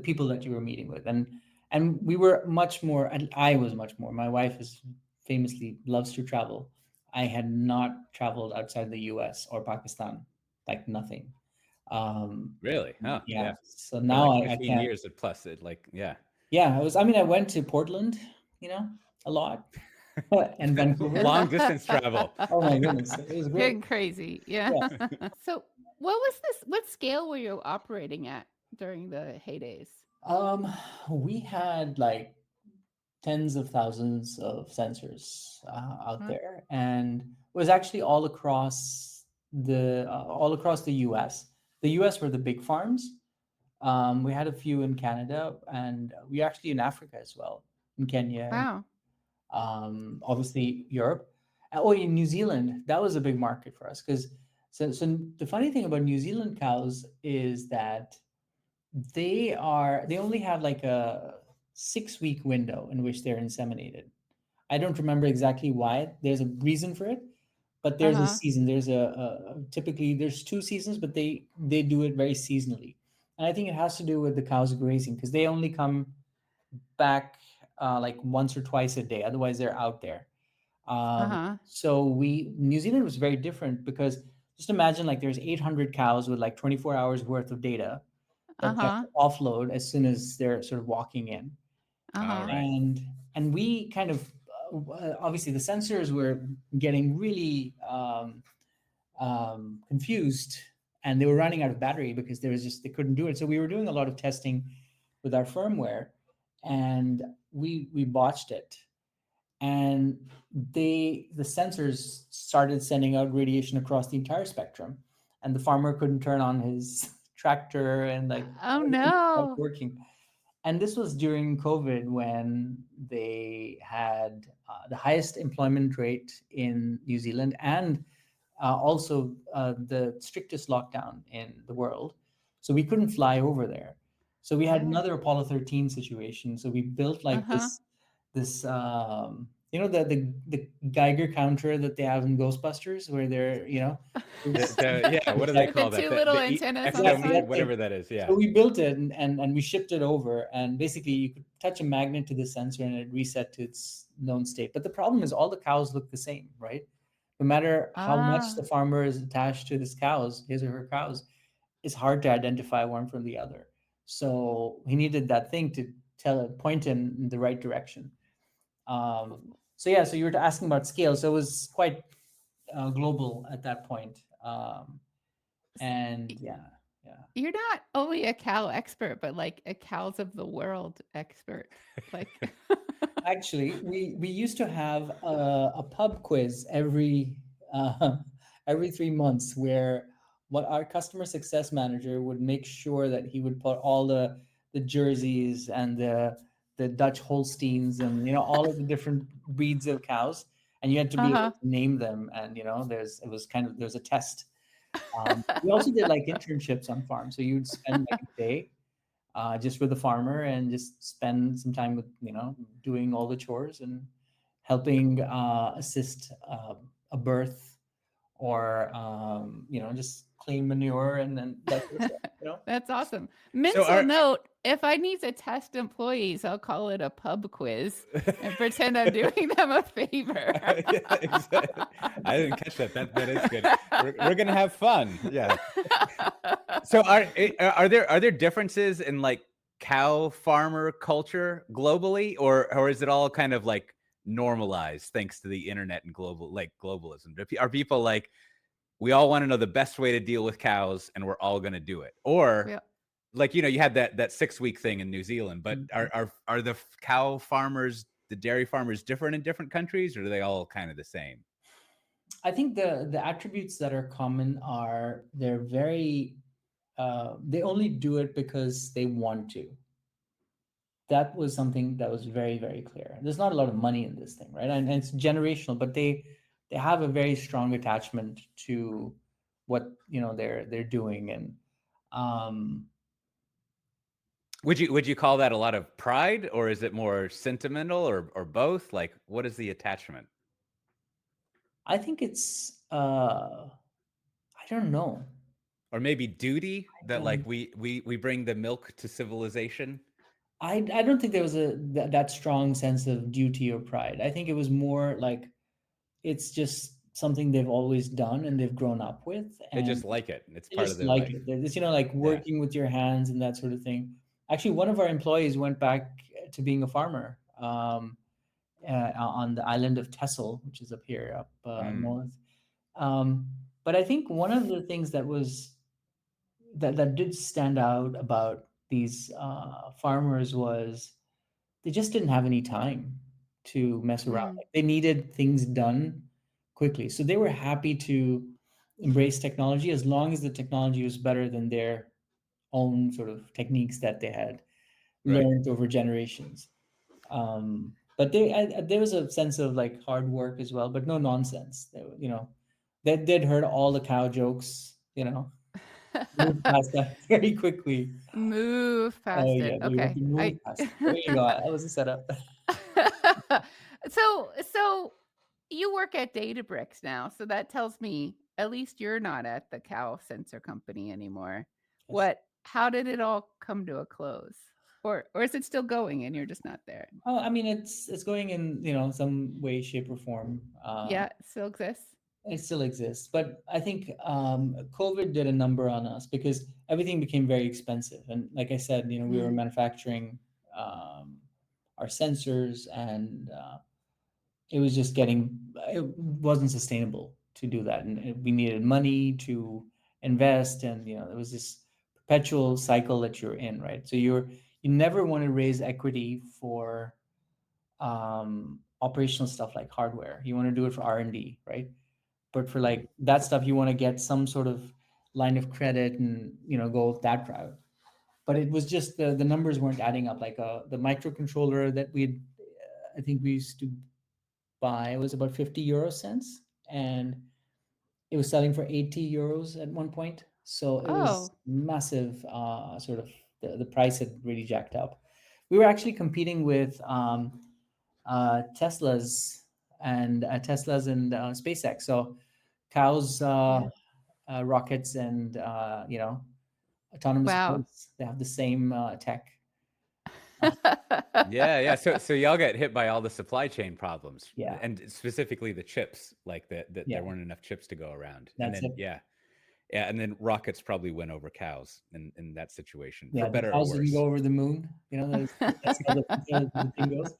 people that you were meeting with, and we were much more, and I was much more. My wife is famously loves to travel. I had not traveled outside the US or Pakistan, like nothing. um Really? Oh, yeah, yeah. so For now like I 15 can't. years plus, it like, yeah. Yeah, I mean, I went to Portland, you know, a lot, and Vancouver. Long distance travel. Oh my goodness, it was great. Getting crazy. Yeah. Yeah. So what was this? What scale were you operating at during the heydays? Um, we had like tens of thousands of sensors out Huh? there, and it was actually all across the U.S. The U.S. were the big farms. We had a few in Canada, and we actually in Africa as well, in Kenya, and Wow. obviously Europe. Oh, in New Zealand, that was a big market for us because so the funny thing about New Zealand cows is that they only have like a 6 week window in which they're inseminated. I don't remember exactly why. There's a reason for it, but there's a Uh-huh. season. There's typically there's 2 seasons, but they do it very seasonally, and I think it has to do with the cows grazing because they only come back like once or twice a day. Otherwise, they're out there. Uh-huh. So New Zealand was very different because just imagine like there's 800 cows with like 24 hours worth of data that they have Uh-huh. to offload as soon as they're sort of walking in. All Uh-huh. right. And we kind of obviously the sensors were getting really confused, and they were running out of battery because they couldn't do it. So we were doing a lot of testing with our firmware, and we botched it, and the sensors started sending out radiation across the entire spectrum, and the farmer couldn't turn on his tractor, and like Oh everything stopped no. working. And this was during COVID when they had the highest employment rate in New Zealand, and also the strictest lockdown in the world. So we couldn't fly over there. So we had Oh. another Apollo 13 situation. So we built like Uh-huh. this the Geiger counter that they have in Ghostbusters, where they're there's Yeah, what do they Like the call that? two little The antennas on the exactly side? that whatever thing. that is. Yeah. So we built it, and we shipped it over, and basically you could touch a magnet to the sensor and it reset to its known state. But the problem is all the cows look the same, right? No matter how much the Ah. farmer is attached to his or her cows, it's hard to identify one from the other. So he needed that thing to point in the right direction. So yeah, so you were asking about scale. So it was quite global at that point. And S- yeah, yeah. You're not only a cow expert, but like a cows of the world expert. Like Actually, we used to have a pub quiz uh, every 3 months, where what our customer success manager would make sure that he would put all the jerseys and the Dutch Holsteins, and all of the different breeds of cows, and you had to be able uh-huh. to name them, and there's a test. We also did like internships on farms, so you'd spend like a day just with the farmer and just spend some time with doing all the chores and helping assist a birth, or just clean manure, and then that sort of stuff. That's awesome. So Mental are note, if I need to test employees, I'll call it a pub quiz and pretend I'm doing them a favor. yeah, exactly. I didn't catch that. That is good. We're gonna have fun. Yeah. So are there differences in like cow farmer culture globally, or is it all kind of like normalized thanks to the internet and globalism? Are people like, we all want to know the best way to deal with cows and we're all going to do it? Or Yeah. like, you had that 6-week thing in New Zealand, but Mhm. are the cow farmers, the dairy farmers, different in different countries, or are they all kind of the same? I think the attributes that are common are they're very they only do it because they want to. That was something that was very, very clear. There's not a lot of money in this thing, right? And it's generational, but they have a very strong attachment to what they're doing. And um Would you call that a lot of pride, or is it more sentimental, or both? Like, what is the attachment? I think it's I don't know. Or maybe duty, I that like don't we bring the milk to civilization? I don't think there was that strong sense of duty or pride. I think it was more like it's just something they've always done and they've grown up with, They and just like it. It's they part of just their like life. it. They're just, like Yeah. working with your hands and that sort of thing. Actually, one of our employees went back to being a farmer on the island of Texel, which is up here, up Mm, north. Um, but I think one of the things that did stand out about these farmers was they just didn't have any time to mess around. Mm. Like, they needed things done quickly. So they were happy to embrace technology as long as the technology was better than their own sort of techniques that they had right. learned over generations. But there was a sense of like hard work as well, but no nonsense. They'd heard all the cow jokes, moved past that very quickly. Move Oh past it. yeah, they would Okay. move past it. There you go. That was a setup. So you work at Databricks now, so that tells me at least you're not at the cow sensor company anymore. Yes. How did it all come to a close? Or is it still going and you're just not there? Oh, I mean, it's going in, some way, shape, or form. Yeah, it still exists. It still exists, but I think COVID did a number on us because everything became very expensive. And like I said, we were Mm. manufacturing um, our sensors, and it was just getting, it wasn't sustainable to do that, and we needed money to invest, and there was this perpetual cycle that you're in, right? So you never want to raise equity for operational stuff like hardware. You want to do it for R&D, right? But for like that stuff, you want to get some sort of line of credit and go that route. But it was just the numbers weren't adding up. Like the microcontroller that I think we used to buy was about 50 euro cents, and it was selling for 80 euros at one point. So it was Oh, massive. Sort of the price had really jacked up. We were actually competing with Teslas and SpaceX. So cows, yeah. rockets, and autonomous Wow. boats. They have the same tech. Uh, Yeah, yeah. So y'all get hit by all the supply chain problems, yeah, and specifically the chips, like that yeah, there weren't enough chips to go around. And that's then it. yeah, and then rockets probably win over cows in that situation, for Yeah, the better or cows didn't go worse. over the moon. That's how the thing goes.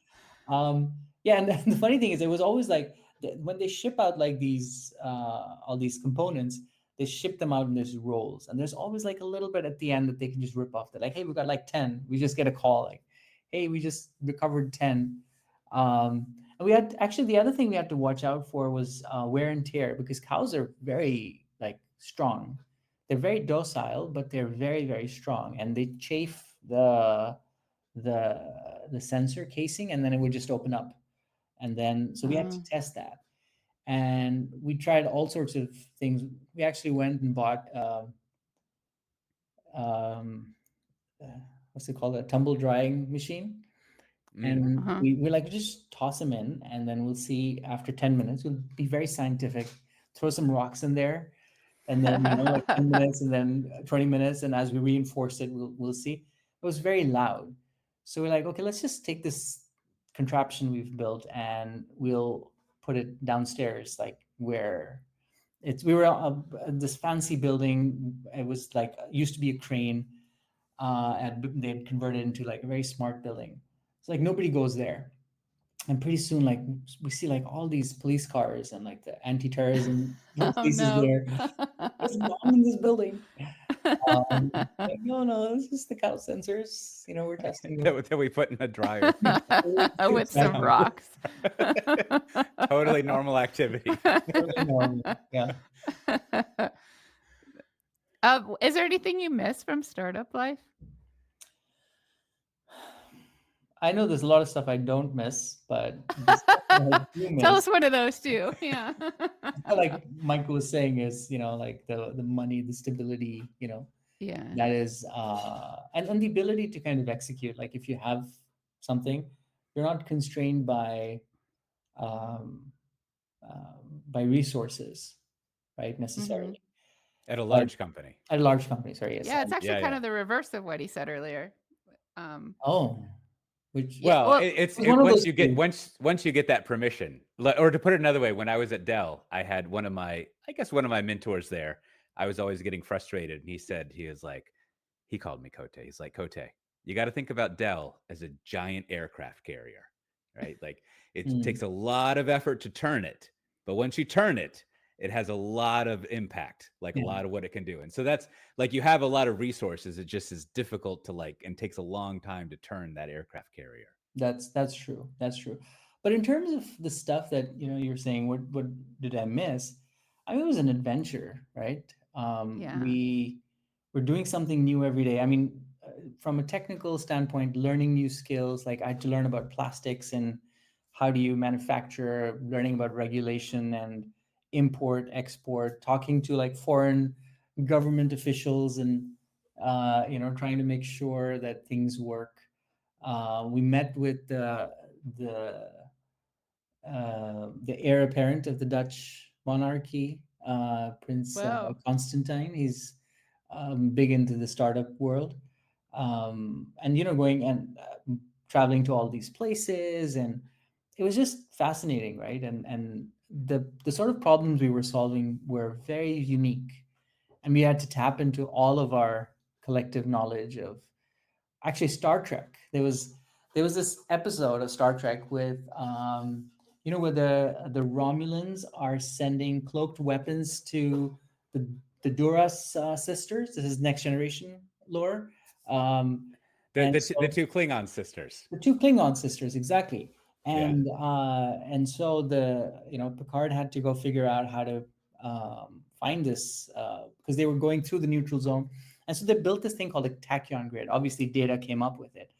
Yeah, and the funny thing is, it was always like when they ship out like these all these components, they ship them out in these rolls, and there's always like a little bit at the end that they can just rip off. They're like, "Hey, we got like 10." We just get a call like, "Hey, we just recovered 10." And we had actually the other thing we had to watch out for was wear and tear because cows are very like strong. They're very docile, but they're very, very strong, and they chafe the the sensor casing, and then it would just open up. And then so we had to Oh, test that, and we tried all sorts of things. We actually went and bought um, uh, what's it called, a tumble drying machine, Mm. and uh-huh. we're like, just toss them in, and then we'll see after 10 minutes. We'll be very scientific, throw some rocks in there, and then like 10 minutes, and then 20 minutes, and as we reinforce it, we'll see. It was very loud, so we're like, okay, let's just take this contraption we've built and we'll put it downstairs, like where we were this fancy building. It was like used to be a crane, and they'd converted into like a very smart building. It's like nobody goes there, and pretty soon, like we see like all these police cars and like the anti-terrorism Oh police no. there. There's a bomb in this building. Like, no, no, this is the cow sensors. We're testing them. that we put in a dryer. With some Exactly. rocks. Totally normal activity. Totally normal. Yeah. Is there anything you miss from startup life? I know there's a lot of stuff I don't miss, but the stuff that I do Tell miss, us one of those too. Yeah. like Michael was saying, is like the money, the stability, Yeah. that is, and the ability to kind of execute. Like if you have something, you're not constrained um, by resources, right? Mhm. Necessarily. At a But large company. at a large company, sorry, yes. Yeah, it's actually Yeah, kind yeah. of the reverse of what he said earlier. Um, Oh, which yeah, Well, well, was one of once those you get two. once you get that permission, or to put it another way, when I was at Dell, I had one of my mentors there. I was always getting frustrated, and he was like, he called me Coté. He's like, Coté, you got to think about Dell as a giant aircraft carrier, right? Like it Hmm, takes a lot of effort to turn it, but once you turn it, it has a lot of impact, like a yeah. lot of what it can do. And so that's like you have a lot of resources. It just is difficult to and takes a long time to turn that aircraft carrier. That's true. That's true. But in terms of the stuff that you're saying, what did I miss? I mean, it was an adventure, right? yeah. We were doing something new every day. I mean, from a technical standpoint, learning new skills. Like I had to learn about plastics and how do you manufacture, learning about regulation and import, export, talking to like foreign government officials and trying to make sure that things work. We met with the the heir apparent of the Dutch monarchy, Prince Well, Constantine. He's big into the startup world, and going and traveling to all these places, and it was just fascinating, right? And the sort of problems we were solving were very unique, and we had to tap into all of our collective knowledge of actually Star Trek. There was this episode of Star Trek with where the Romulans are sending cloaked weapons to the Duras sisters. This is Next Generation lore. Um, and The so two Klingon sisters. the two Klingon sisters, exactly. Yeah. And so the Picard had to go figure out how to find this because they were going through the neutral zone, and so they built this thing called a tachyon grid. Obviously, Data came up with it,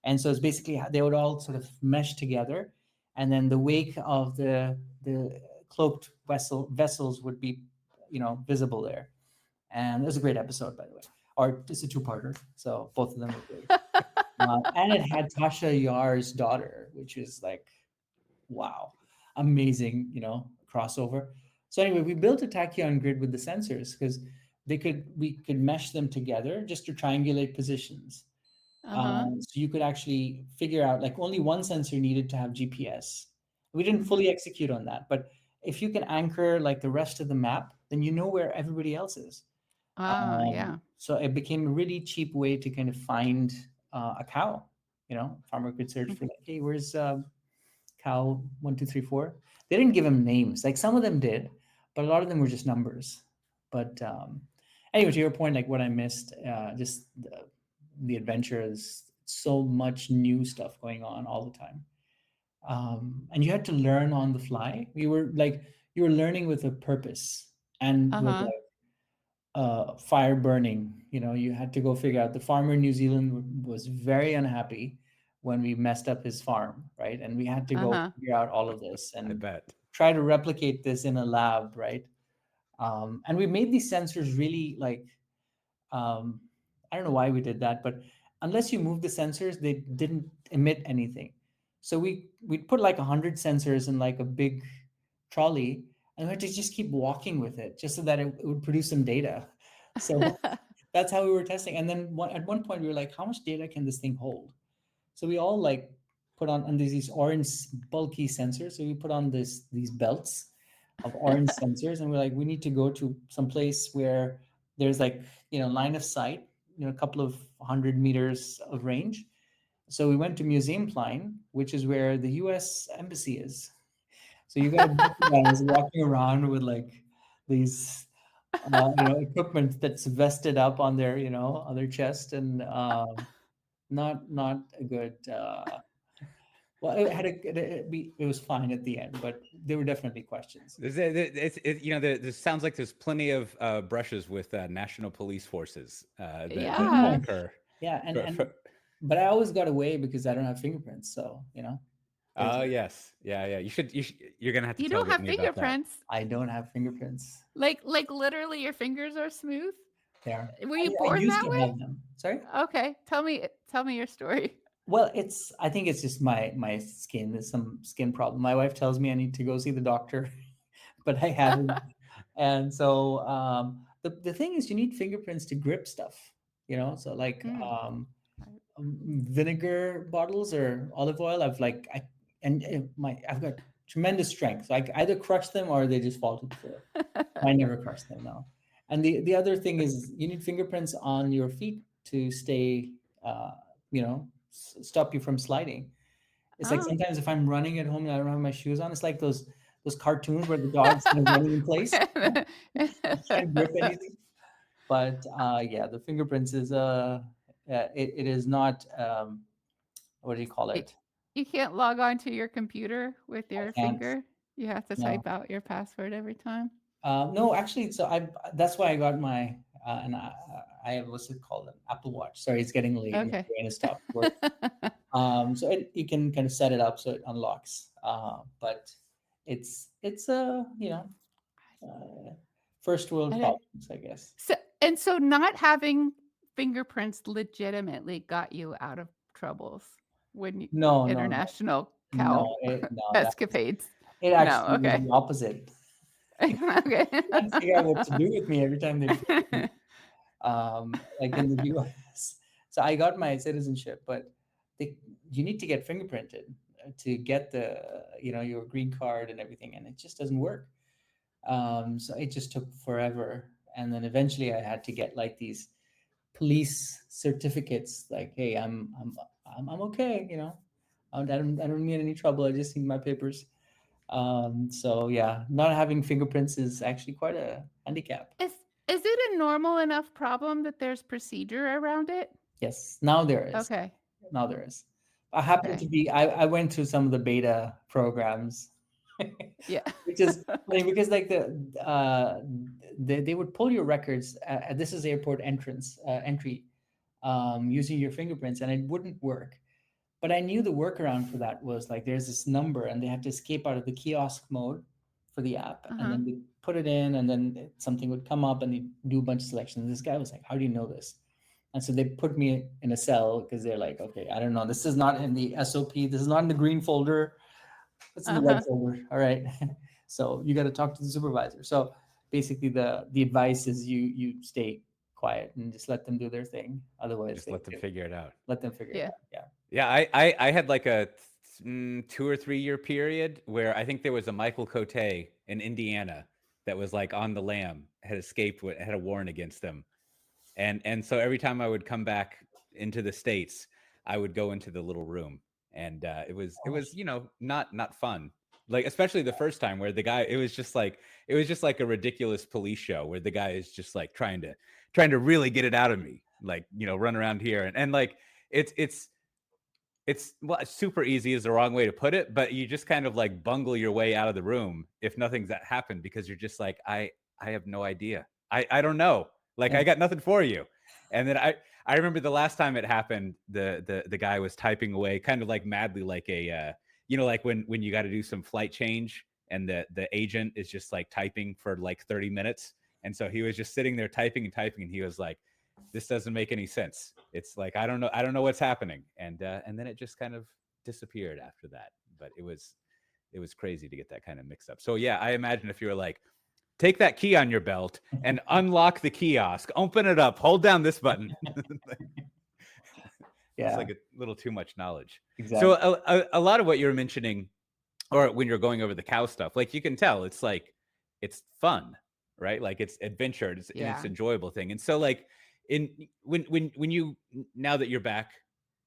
and so it's basically they would all sort of mesh together, and then the wake of the cloaked vessels would be visible there. And it was a great episode, by the way. Or it's a two-parter, so both of them were great. And it had Tasha Yar's daughter, which is like, wow, amazing, crossover. So anyway, we built a tachyon grid with the sensors because we could mesh them together just to triangulate positions. uh-huh. So you could actually figure out like only one sensor needed to have GPS. We didn't fully Mhm. execute on that, but if you can anchor like the rest of the map, then you know where everybody else is. Oh, yeah. So it became a really cheap way to kind of find a cow. Farmer could search for Mhm. like, hey, where's cow 1, 2, 3, 4? They didn't give them names. Like some of them did, but a lot of them were just numbers. But anyway, to your point, like what I missed, just the adventure is so much new stuff going on all the time. And you had to learn on the fly. You were learning with a purpose and with Uh-huh. fire burning. You had to go figure out. The farmer in New Zealand was very unhappy when we messed up his farm, right? And we had to go Uh-huh. figure out all of this I and bet. try to replicate this in a lab, right? And we made these sensors really like um, I don't know why we did that, but unless you move the sensors, they didn't emit anything. So we'd put like 100 sensors in like a big trolley, and we had to just keep walking with it just so that it would produce some data. So that's how we were testing. And then at one point we were like, how much data can this thing hold? So we all like put on, and there's these orange bulky sensors. So we put on these belts of orange sensors, and we're like, we need to go to some place where there's like line of sight. a couple of 100 meters of range. So we went to Museum Plain, which is where the U.S. Embassy is. So you got a bunch of guys walking around with like these, equipment that's vested up on their, on their chest, and not a good. Well, it was fine at the end, but there were definitely questions. There sounds like there's plenty of brushes with national police forces that Yeah. occur. Yeah, For- for- but I always got away because I don't have fingerprints. So there's oh yes, yeah. You're gonna have to You tell don't have Whitney about that. fingerprints. I don't have fingerprints Like literally your fingers are smooth? there. Were I, you I born used that to way? have them. Sorry. Okay. Tell me your story. Well, I think it's just my skin. There's some skin problem. My wife tells me I need to go see the doctor, but I haven't. And so the thing is, you need fingerprints to grip stuff. So like Mm. vinegar bottles or olive oil. I've got tremendous strength. So I either crush them or they just fall to the floor. I never crush them now. And the other thing is you need fingerprints on your feet to stay, stop you from sliding. It's like Oh. sometimes if I'm running at home and I don't have my shoes on, it's like those cartoons where the dog's kind of running in place. You can't grip anything. But yeah, the fingerprints is it is not what do you call Y- it? you can't log on to your computer with I your can't. finger. You have to No. type out your password every time. No, actually, so that's why I got my and I have what's it called, an Apple Watch. Sorry, it's getting late. My Okay. brain has stopped working. So you can kind of set it up so it unlocks. But it's first world I don't- problems, I guess. so not having fingerprints legitimately got you out of troubles when you No, no, no, international cow no, no. escapades. It No, actually was okay. the opposite. Okay. Trying to figure out what to do with me every time they put me, like in the US. So I got my citizenship, but you need to get fingerprinted to get the your green card and everything, and it just doesn't work. So it just took forever, and then eventually I had to get like these police certificates, like, hey, I'm okay, I don't need any trouble. I just need my papers. So yeah, not having fingerprints is actually quite a handicap. Is is it a normal enough problem that there's procedure around it? Yes, now there is. Okay. Now there is. I happen to Okay. be. I went through some of the beta programs, Yeah. which is funny because like they would pull your records at this is airport entrance entry, using your fingerprints, and it wouldn't work. But I knew the workaround for that was like there's this number, and they have to escape out of the kiosk mode for the app, and Uh-huh. then they put it in, and then something would come up, and they do a bunch of selections. This guy was like, "How do you know this?" And so they put me in a cell because they're like, "Okay, I don't know. This is not in the SOP. This is not in the green folder. It's in the white Uh-huh. folder. All right." So you got to talk to the supervisor. So basically, the advice is you stay quiet and just let them do their thing. Otherwise, Just let them figure it out. let them figure it Yeah. out. Yeah. Yeah, I had like a 2 or 3 year period where I think there was a Michael Coté in Indiana that was like on the lam, had escaped, had a warrant against him, and so every time I would come back into the States, I would go into the little room, and it was not fun. Like especially the first time where the guy it was just like a ridiculous police show where the guy is just like trying to really get it out of me, like run around here and like it's well, super easy is the wrong way to put it, but you just kind of like bungle your way out of the room if nothing's that happened because you're just like I have no idea. I don't know. Like Yeah. I got nothing for you. And then I remember the last time it happened, the guy was typing away kind of like madly, like a like when you got to do some flight change and the agent is just like typing for like 30 minutes. And so he was just sitting there typing and typing, and he was like, this doesn't make any sense. It's like I don't know what's happening, and then it just kind of disappeared after that. But it was crazy to get that kind of mixed up. So yeah, I imagine if you were like, take that key on your belt and unlock the kiosk, open it up, hold down this button. Yeah. It's like a little too much knowledge. Exactly. So a lot of what you're mentioning, or when you're going over the cow stuff, like you can tell it's like it's fun, right? Like it's adventure, it's Yeah. enjoyable thing. And so like in when you now that you're back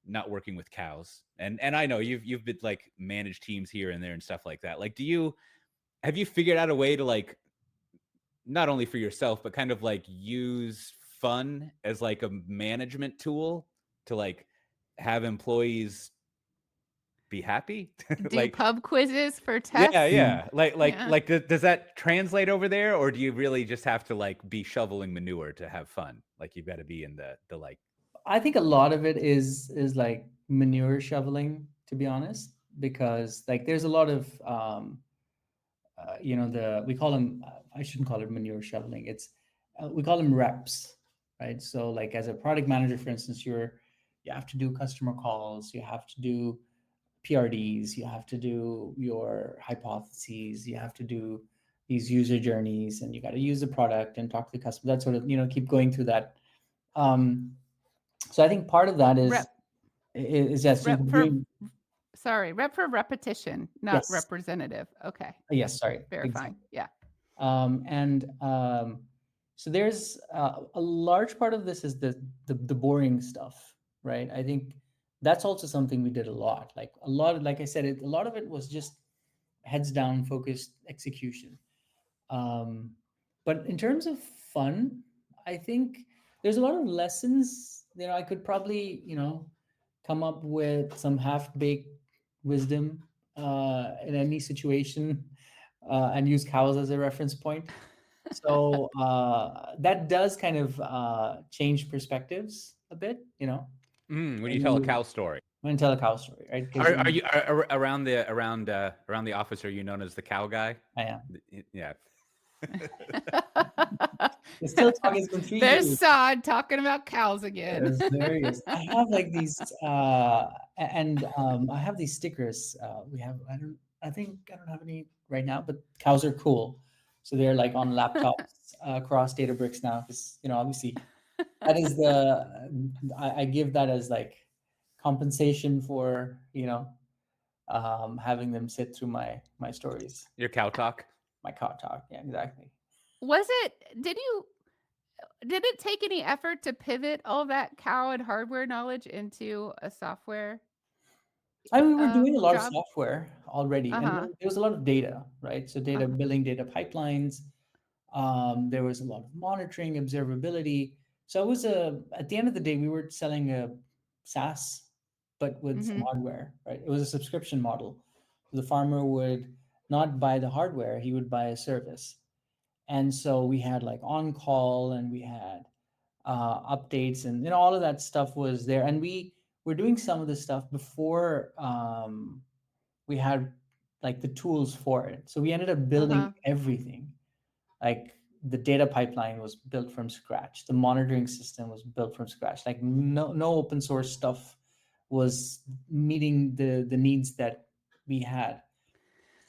not working with cows, and I know you've been like managed teams here and there and stuff like that. Like, do you have you figured out a way to like not only for yourself but kind of like use fun as like a management tool to like have employees be happy? Do Like, pub quizzes for yeah, tests. Mm. yeah. Like, Yeah. does that translate over there, or do you really just have to like be shoveling manure to have fun? Like, you've got to be in the like. I think a lot of it is like manure shoveling, to be honest, because like there's a lot of the we call them, I shouldn't call it manure shoveling. It's we call them reps, right? So like as a product manager, for instance, you have to do customer calls, you have to do PRDs, you have to do your hypotheses, you have to do these user journeys, and you got to use the product and talk to the customer. That sort of, keep going through that. Um, so I think part of that Rep is yes, rep for doing sorry, rep for repetition, not yes, representative. Okay. yes, sorry, Verifying. exactly. Yeah. And so there's a large part of this is the boring stuff, right? I think that's also something we did a lot. Like a lot, like I said, a lot of it was just heads down, focused execution. Um, but in terms of fun, I think there's a lot of lessons. I could probably, come up with some half baked wisdom in any situation and use cows as a reference point. So that does kind of change perspectives a bit, When you when tell a you cow story, when you tell a cow story, right? Because are you around the office? Are you known as the cow guy? I am. Yeah. The still talk has been 3 years. There's Saad talking about cows again. It's hilarious. I have like these, and I have these stickers. We have, I think I don't have any right now, but cows are cool. So they're like on laptops across Databricks now, because, obviously that is I give that as like compensation for, having them sit through my stories, Your cow talk. my cow talk. Yeah, exactly. Was it did it take any effort to pivot all that cow and hardware knowledge into a software I mean, we were doing a lot of job? software already, and Uh-huh. there was a lot of data, right? So data, Uh-huh. building data pipelines. There was a lot of monitoring, observability. So it was at the end of the day, we were selling a SaaS, but with some Mhm. hardware, right? It was a subscription model. The farmer would not buy the hardware; he would buy a service. And so we had like on call, and we had updates, and all of that stuff was there. And we were doing some of the stuff before we had like the tools for it. So we ended up building Uh-huh. everything. Like the data pipeline was built from scratch. The monitoring system was built from scratch. Like no open source stuff was meeting the needs that we had.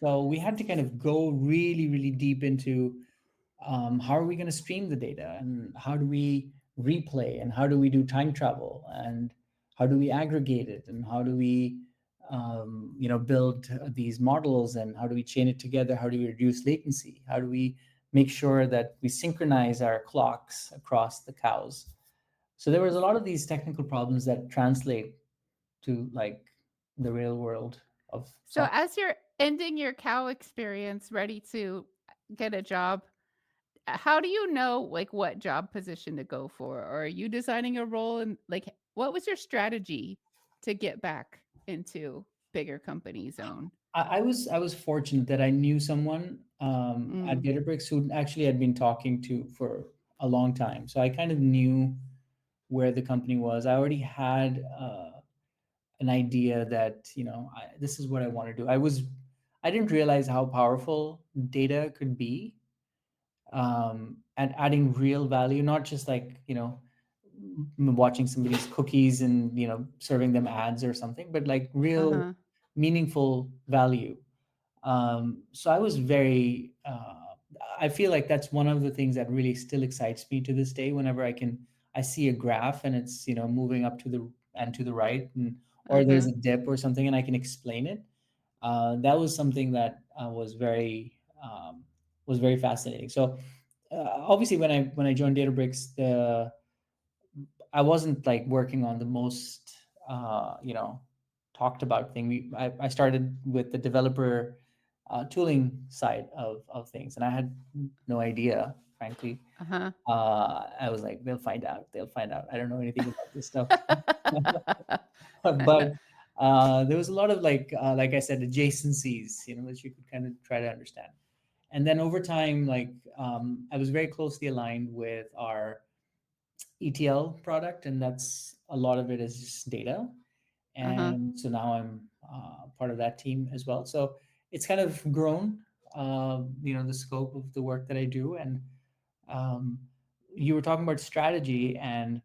So we had to kind of go really, really deep into how are we going to stream the data, and how do we replay, and how do we do time travel, and how do we aggregate it, and how do we build these models, and how do we chain it together, how do we reduce latency, how do we make sure that we synchronize our clocks across the cows. So there was a lot of these technical problems that translate to like the real world of So software. as you're ending your cow experience, ready to get a job, how do you know like what job position to go for? Or are you designing a role, and like what was your strategy to get back into bigger company zone? I was fortunate that I knew someone at Mm. Databricks who actually had been talking to for a long time. So I kind of knew where the company was. I already had an idea that this is what I want to do. I didn't realize how powerful data could be, and adding real value, not just like watching somebody's cookies and serving them ads or something, but like real Uh-huh. meaningful value. So I was very, I feel like that's one of the things that really still excites me to this day. Whenever I see a graph and it's, moving up to the and to the right, or there's Uh-huh. a dip or something, and I can explain it. That was something that was very fascinating. So obviously when I joined Databricks, I wasn't like working on the most talked about thing. I started with the developer tooling side of things, and I had no idea, frankly. Uh-huh. I was like, they'll find out. They'll find out. I don't know anything about this stuff. But there was a lot of like I said, adjacencies, that you could kind of try to understand. And then over time, I was very closely aligned with our ETL product, and that's a lot of it is just data. Uh-huh. And so now I'm part of that team as well. So it's kind of grown, the scope of the work that I do. And um, you were talking about strategy, and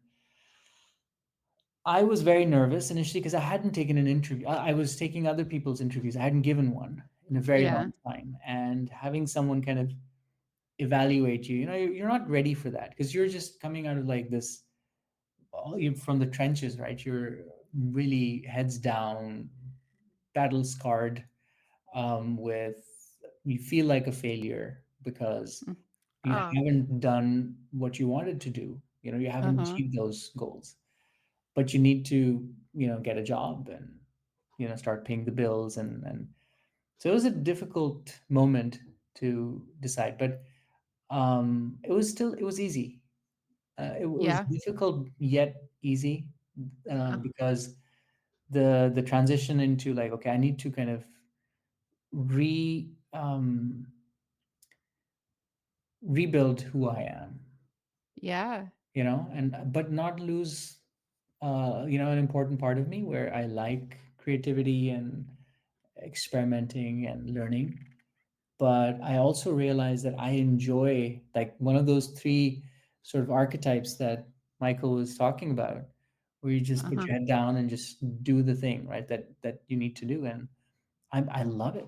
I was very nervous initially because I hadn't taken an interview. I was taking other people's interviews. I hadn't given one in a very Yeah. long time, and having someone kind of evaluate you, you're not ready for that because you're just coming out of like this, you're from the trenches, right? You're really heads down, battle scarred, with you feel like a failure because Mm. you Oh. haven't done what you wanted to do. You haven't Uh-huh. achieved those goals, but you need to, get a job and, start paying the bills. And so it was a difficult moment to decide, but it was easy. It was Yeah. difficult yet easy, Uh, because the transition into like, okay, I need to kind of re rebuild who I am, yeah. and but not lose an important part of me where I like creativity and experimenting and learning. But I also realized that I enjoy like one of those three sort of archetypes that Michael was talking about, where you just put Uh-huh. your head down and just do the thing, right? That you need to do. And I love it.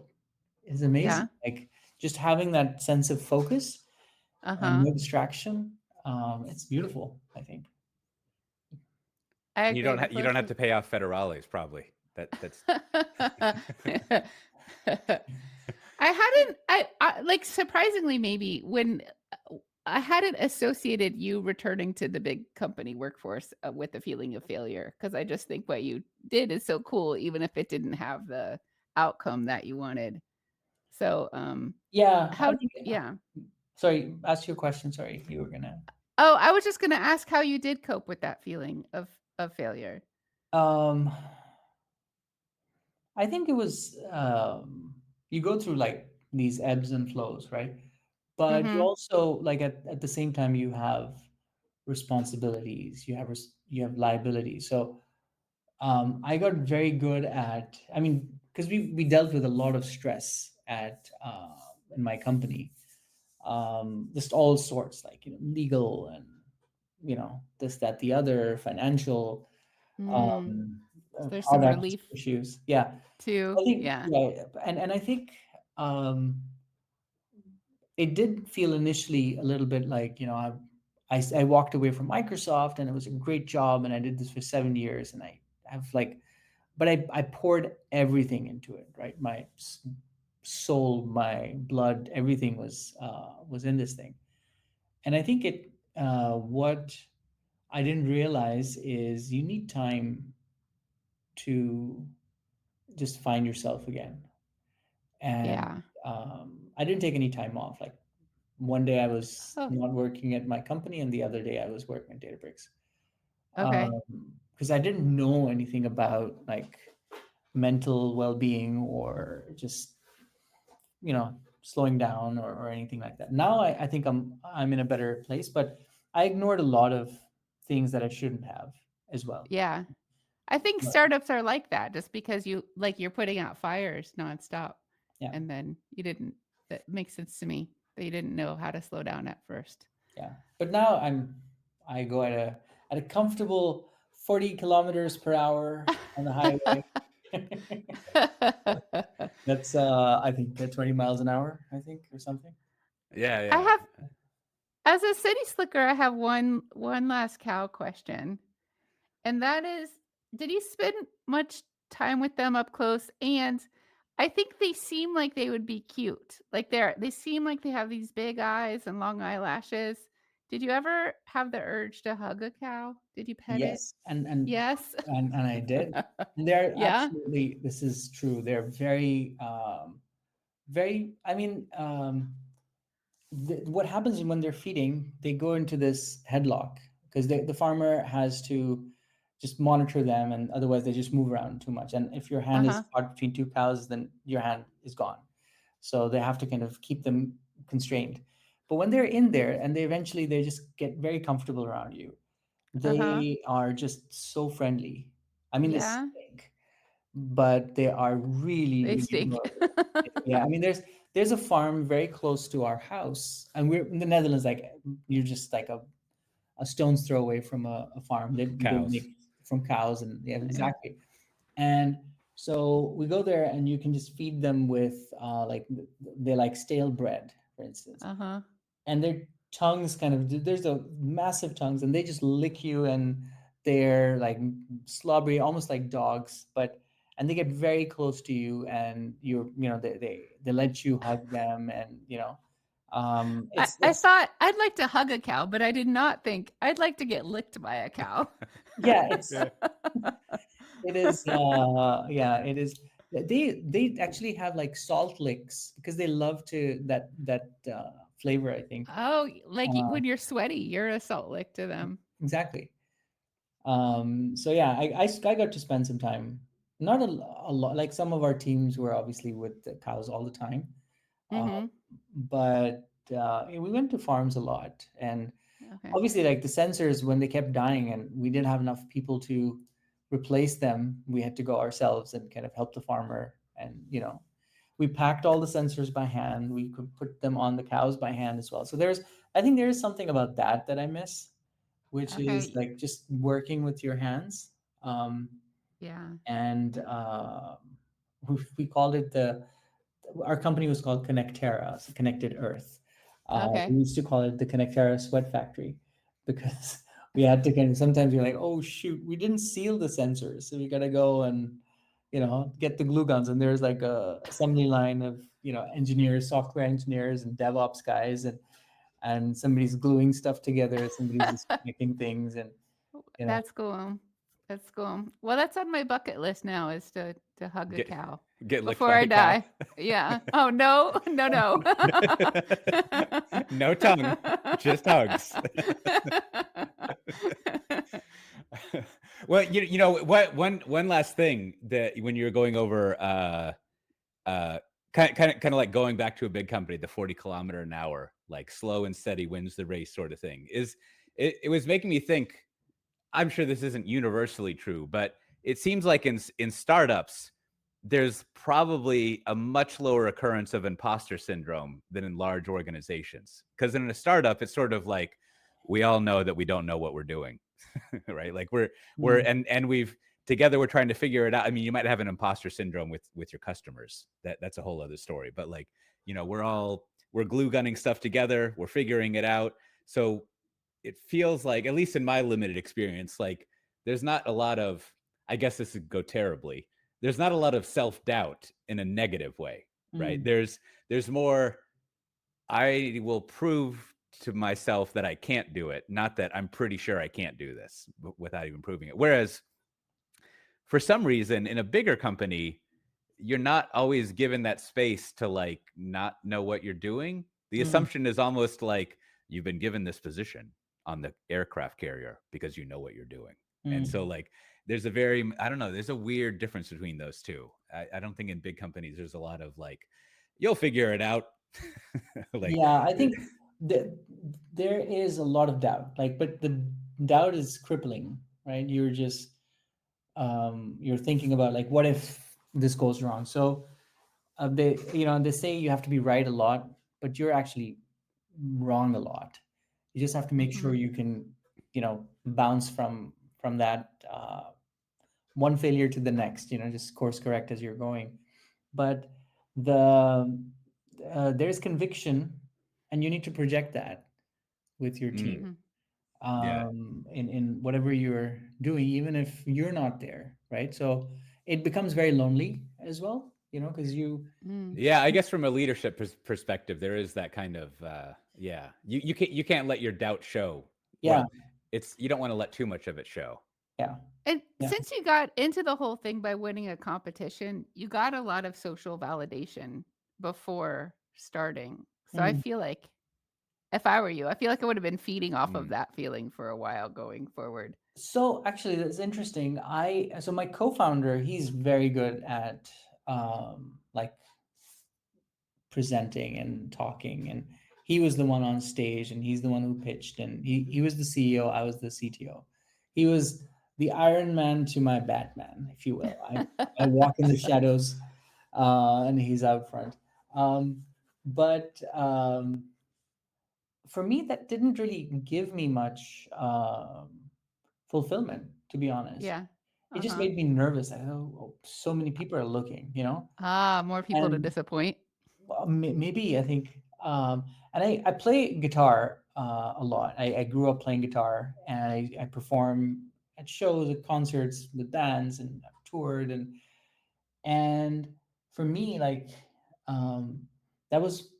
It's amazing. Yeah. Like just having that sense of focus and Uh-huh. no distraction. It's beautiful, I think. I And agree you don't have completely. to pay off federales, probably. That's I like surprisingly maybe when I hadn't associated you returning to the big company workforce with a feeling of failure because I just think what you did is so cool, even if it didn't have the outcome that you wanted. So, Yeah, I how, think. yeah. Sorry, ask your question. Sorry, you were gonna. Oh, I was just gonna ask how you did cope with that feeling of failure. Um, I think it was you go through like these ebbs and flows, right? But you Mhm. also like at the same time you have responsibilities, you have liabilities. So I got very good at. I mean, because we dealt with a lot of stress at in my company, just all sorts, like legal and this, that, the other, financial, Mm. um, So there's some product relief issues. Yeah, too. I think, Yeah. yeah, and I think um, it did feel initially a little bit like I walked away from Microsoft and it was a great job and I did this for 7 years and I have like, but I poured everything into it, right? My soul, my blood, everything was in this thing, and I think what I didn't realize is you need time to just find yourself again. And Yeah. I didn't take any time off. Like one day I was Oh, not working at my company, and the other day I was working at Databricks. okay. Because I didn't know anything about like mental well-being or just slowing down or anything like that. Now I think I'm in a better place, but I ignored a lot of things that I shouldn't have as well. Yeah. I think But startups are like that just because you're putting out fires nonstop yeah, and then you didn't that makes sense to me that you didn't know how to slow down at first. yeah. But now I go at a comfortable 40 kilometers per hour on the highway. That's I think 20 miles an hour, I think, or something. yeah, I yeah. have as a city slicker, I have one last cow question. And that is, did you spend much time with them up close? And I think they seem like they would be cute. Like they seem like they have these big eyes and long eyelashes. Did you ever have the urge to hug a cow? Did you pet it? Yes, and Yes. and I did. And they're Yeah. absolutely, this is true. They're very, very. I mean, what happens when they're feeding? They go into this headlock because the farmer has to just monitor them, and otherwise they just move around too much. And if your hand is Uh-huh. caught between two cows, then your hand is gone. So they have to kind of keep them constrained. But when they're in there and they just get very comfortable around you, Uh-huh. they are just so friendly. I mean, they Yeah. stink, but they are really, They really stink. adorable. Yeah, I mean, there's a farm very close to our house, and we're in the Netherlands. Like, you're just like a stone's throw away from a farm. They Cows. make from cows, and yeah, Yeah. exactly. And so we go there, and you can just feed them with like they like stale bread, for instance, Uh-huh. and their tongues kind of, there's a massive tongues, and they just lick you, and they're like slobbery, almost like dogs, but and they get very close to you, and they let you hug them, and I it's thought I'd like to hug a cow, but I did not think I'd like to get licked by a cow. yeah, it's Yeah. it is yeah, it is. They actually have like salt licks because they love to that flavor, I think. Oh, like uh, when you're sweaty, you're a salt lick to them. exactly. So yeah, I got to spend some time, not a lot, like some of our teams were obviously with the cows all the time, uh, Mhm. but we went to farms a lot, and Okay. obviously like the sensors, when they kept dying and we didn't have enough people to replace them, we had to go ourselves and kind of help the farmer. And we packed all the sensors by hand. We could put them on the cows by hand as well. So I think there is something about that I miss, which is Okay. like just working with your hands. um, Yeah. and we called it our company was called Connectera, so Connected Earth. We Okay. used to call it the Connectera Sweat Factory because we had to kind of, sometimes you're like, oh shoot, we didn't seal the sensors, so we got to go and get the glue guns, and there's like a assembly line of engineers, software engineers, and DevOps guys, and somebody's gluing stuff together, somebody's just making things, and you know That's cool. That's cool. Well, that's on my bucket list now is to hug a Get cow get licked before by I a cow. die. Yeah. Oh no. No, no. No tongue, just hugs. Well, you know what? One last thing that when you're going over, uh, kind of like going back to a big company, the 40 km an hour, like slow and steady wins the race sort of thing, is it was making me think. I'm sure this isn't universally true, but it seems like in startups, there's probably a much lower occurrence of imposter syndrome than in large organizations. Because in a startup, it's sort of like we all know that we don't know what we're doing, right? Like we're Mm, and we've together we're trying to figure it out. I mean, you might have an imposter syndrome with your customers. That's a whole other story. But like we're glue gunning stuff together. We're figuring it out. So it feels like, at least in my limited experience, like there's not a lot of, I guess this would go terribly, there's not a lot of self-doubt in a negative way, right? mm, There's more, I will prove to myself that I can't do it, not that I'm pretty sure I can't do this without even proving it. Whereas for some reason in a bigger company, you're not always given that space to like not know what you're doing. The mm, assumption is almost like you've been given this position on the aircraft carrier because you know what you're doing. And so mm. like there's a very, I don't know, there's a weird difference between those two. I don't think in big companies there's a lot of like, you'll figure it out. Like Yeah, I think that there is a lot of doubt, like, but the doubt is crippling, right? You're thinking about like, what if this goes wrong? So they say you have to be right a lot, but you're actually wrong a lot. You just have to make sure Mhm. you can bounce from that one failure to the next, just course correct as you're going. But there's conviction, and you need to project that with your team, mm, Mhm. yeah. in whatever you're doing, even if you're not there, right? So it becomes very lonely as well, because you, Mm. Yeah, I guess from a leadership perspective, there is that kind of yeah. You can't let your doubt show. yeah, Well, it's you don't want to let too much of it show. yeah, And yeah. since you got into the whole thing by winning a competition, you got a lot of social validation before starting. So I Mm. feel like if I were you, I feel like I would have been feeding off of Mm. that feeling for a while going forward. So actually, that's interesting. So my co-founder, he's very good at like presenting and talking, and he was the one on stage, and he's the one who pitched, and he was the CEO, I was the CTO. He was the Iron Man to my Batman, if you will. I walk in the shadows, and he's out front. But for me, that didn't really give me much fulfillment, to be honest. Yeah. It just Uh-huh. made me nervous. So many people are looking. Ah, more people to And disappoint. well, maybe I think, and I play guitar a lot. I grew up playing guitar, and I perform at shows, at concerts with bands, and I've toured, and for me, like, um, that was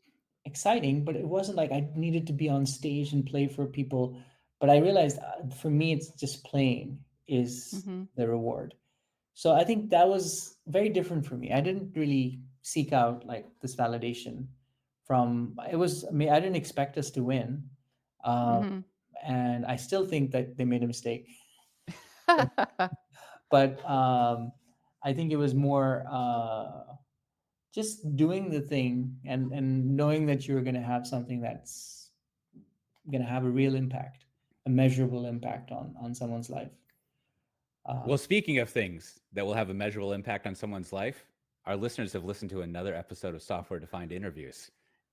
exciting, but it wasn't like I needed to be on stage and play for people. But I realized, for me, it's just playing is Mm-hmm. the reward. So I think that was very different for me. I didn't really seek out like this validation from it was. I mean, I didn't expect us to win, uh, Mm-hmm. and I still think that they made a mistake. But I think it was more just doing the thing, and knowing that you're going to have something that's going to have a real impact, a measurable impact on someone's life. Well, speaking of things that will have a measurable impact on someone's life, our listeners have listened to another episode of Software Defined Interviews,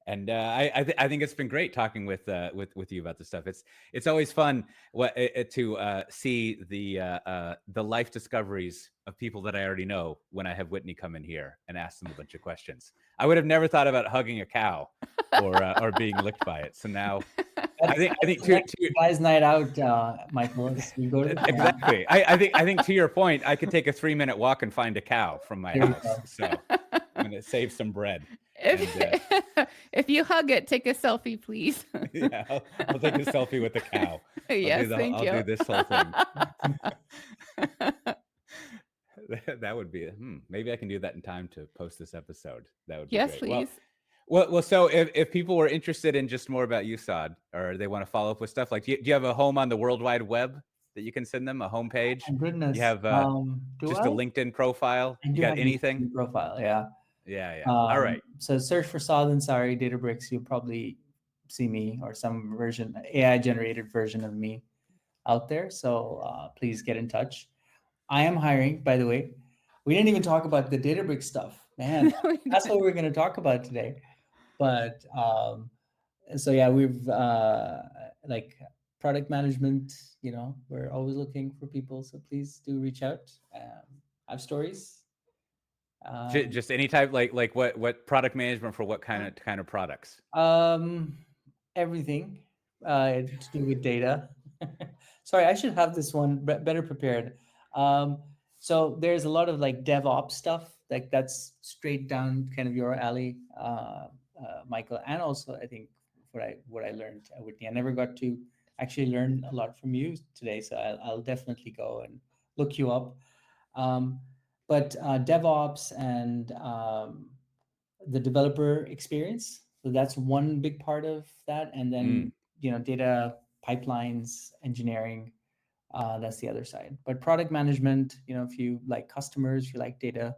and I think it's been great talking with you about this stuff. It's always fun to see the life discoveries of people that I already know when I have Whitney come in here and ask them a bunch of questions. I would have never thought about hugging a cow or being licked by it. So now I think That's the next guys' night out, Michael. Is we go to the camp. exactly. I think to your point, I could take a 3-minute walk and find a cow from my There you house. go. So I'm gonna save some bread. If, And if you hug it, take a selfie, please. yeah, I'll take a selfie with the cow. Yes, thank I'll you. do this whole thing. That would be maybe I can do that in time to post this episode. That would be Yes, great. please. Well. So if people were interested in just more about you, Saad, or they want to follow up with stuff, like do you have a home on the World Wide Web that you can send them, a homepage? My You goodness. have Do just a I? LinkedIn profile? I You do got have a anything? LinkedIn profile, yeah. Yeah. All right. So search for Saad Ansari Databricks. You'll probably see me or some version, AI generated version of me out there. So please get in touch. I am hiring, by the way. We didn't even talk about the Databricks stuff, man. No, we That's didn't. what we're going to talk about today. But so yeah, we've like product management. We're always looking for people. So please do reach out. I have stories. Just any type, like what product management for what kind of products? Um, everything to do with data. Sorry, I should have this one better prepared. Um, so there's a lot of like DevOps stuff, like that's straight down kind of your alley, Michael. And also, I think what I learned at Whitney, I never got to actually learn a lot from you today, so I'll definitely go and look you up. Um, but DevOps and the developer experience. So that's one big part of that. And then, data pipelines, engineering, that's the other side. But product management, if you like customers, if you like data,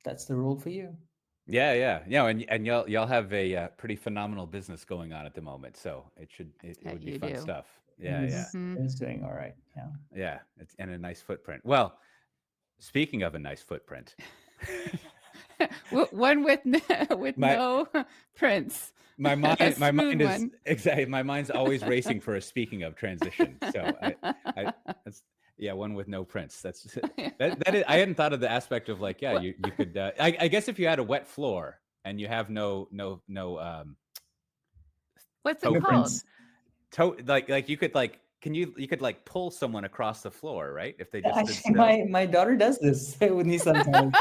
that's the role for you. Yeah. And y'all have a pretty phenomenal business going on at the moment, so it That would be you fun do. stuff. It Yeah. is, it is doing all right. Yeah. Yeah. It's and a nice footprint. Well, speaking of a nice footprint, One with with my no prints. my A mind my smooth mind is one. exactly my mind's always racing for a speaking of transition. So I that's yeah, one with no prints. That's that is, I hadn't thought of the aspect of like, yeah, What, you could I guess if you had a wet floor and you have no what's it No toe called? prints. like you could like you could like pull someone across the floor, right? If they just stood Actually, still. my daughter does this with me sometimes.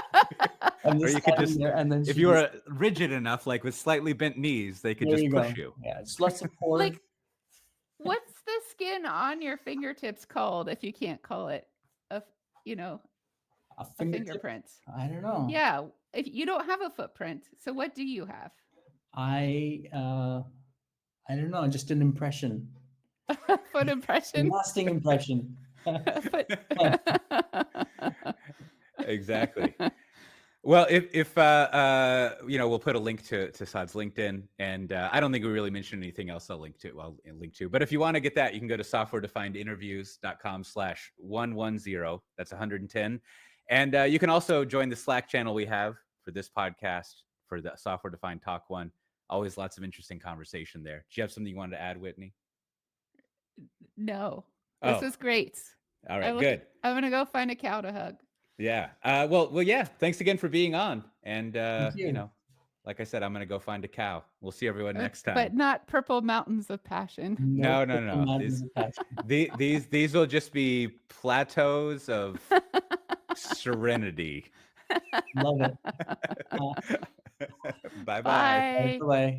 I'm Or just you could standing just, there, and then if she you just, were rigid enough, like with slightly bent knees, they could there just you push go. you. Yeah, just lots of cord. Like, what's the skin on your fingertips called if you can't call it a, you know, A a fingertip? fingerprint? I don't know. Yeah, if you don't have a footprint, so what do you have? I don't know, just an impression, Foot a impression. lasting impression. Foot. Exactly. Well, if we'll put a link to Saad's LinkedIn, and I don't think we really mentioned anything else. I'll link to. But if you want to get that, you can go to softwaredefinedinterviews.com/110. That's 110, and you can also join the Slack channel we have for this podcast for the Software Defined Talk One. Always lots of interesting conversation there. Do you have something you wanted to add, Whitney? No, this Oh, was great. all right, good. I'm gonna go find a cow to hug. Yeah. Well, yeah. Thanks again for being on. And Thank you. like I said, I'm gonna go find a cow. We'll see everyone next time. But not purple mountains of passion. Nope, No. Purple Mountains of Passion. These will just be plateaus of serenity. Love it. Bye bye. Bye. Bye.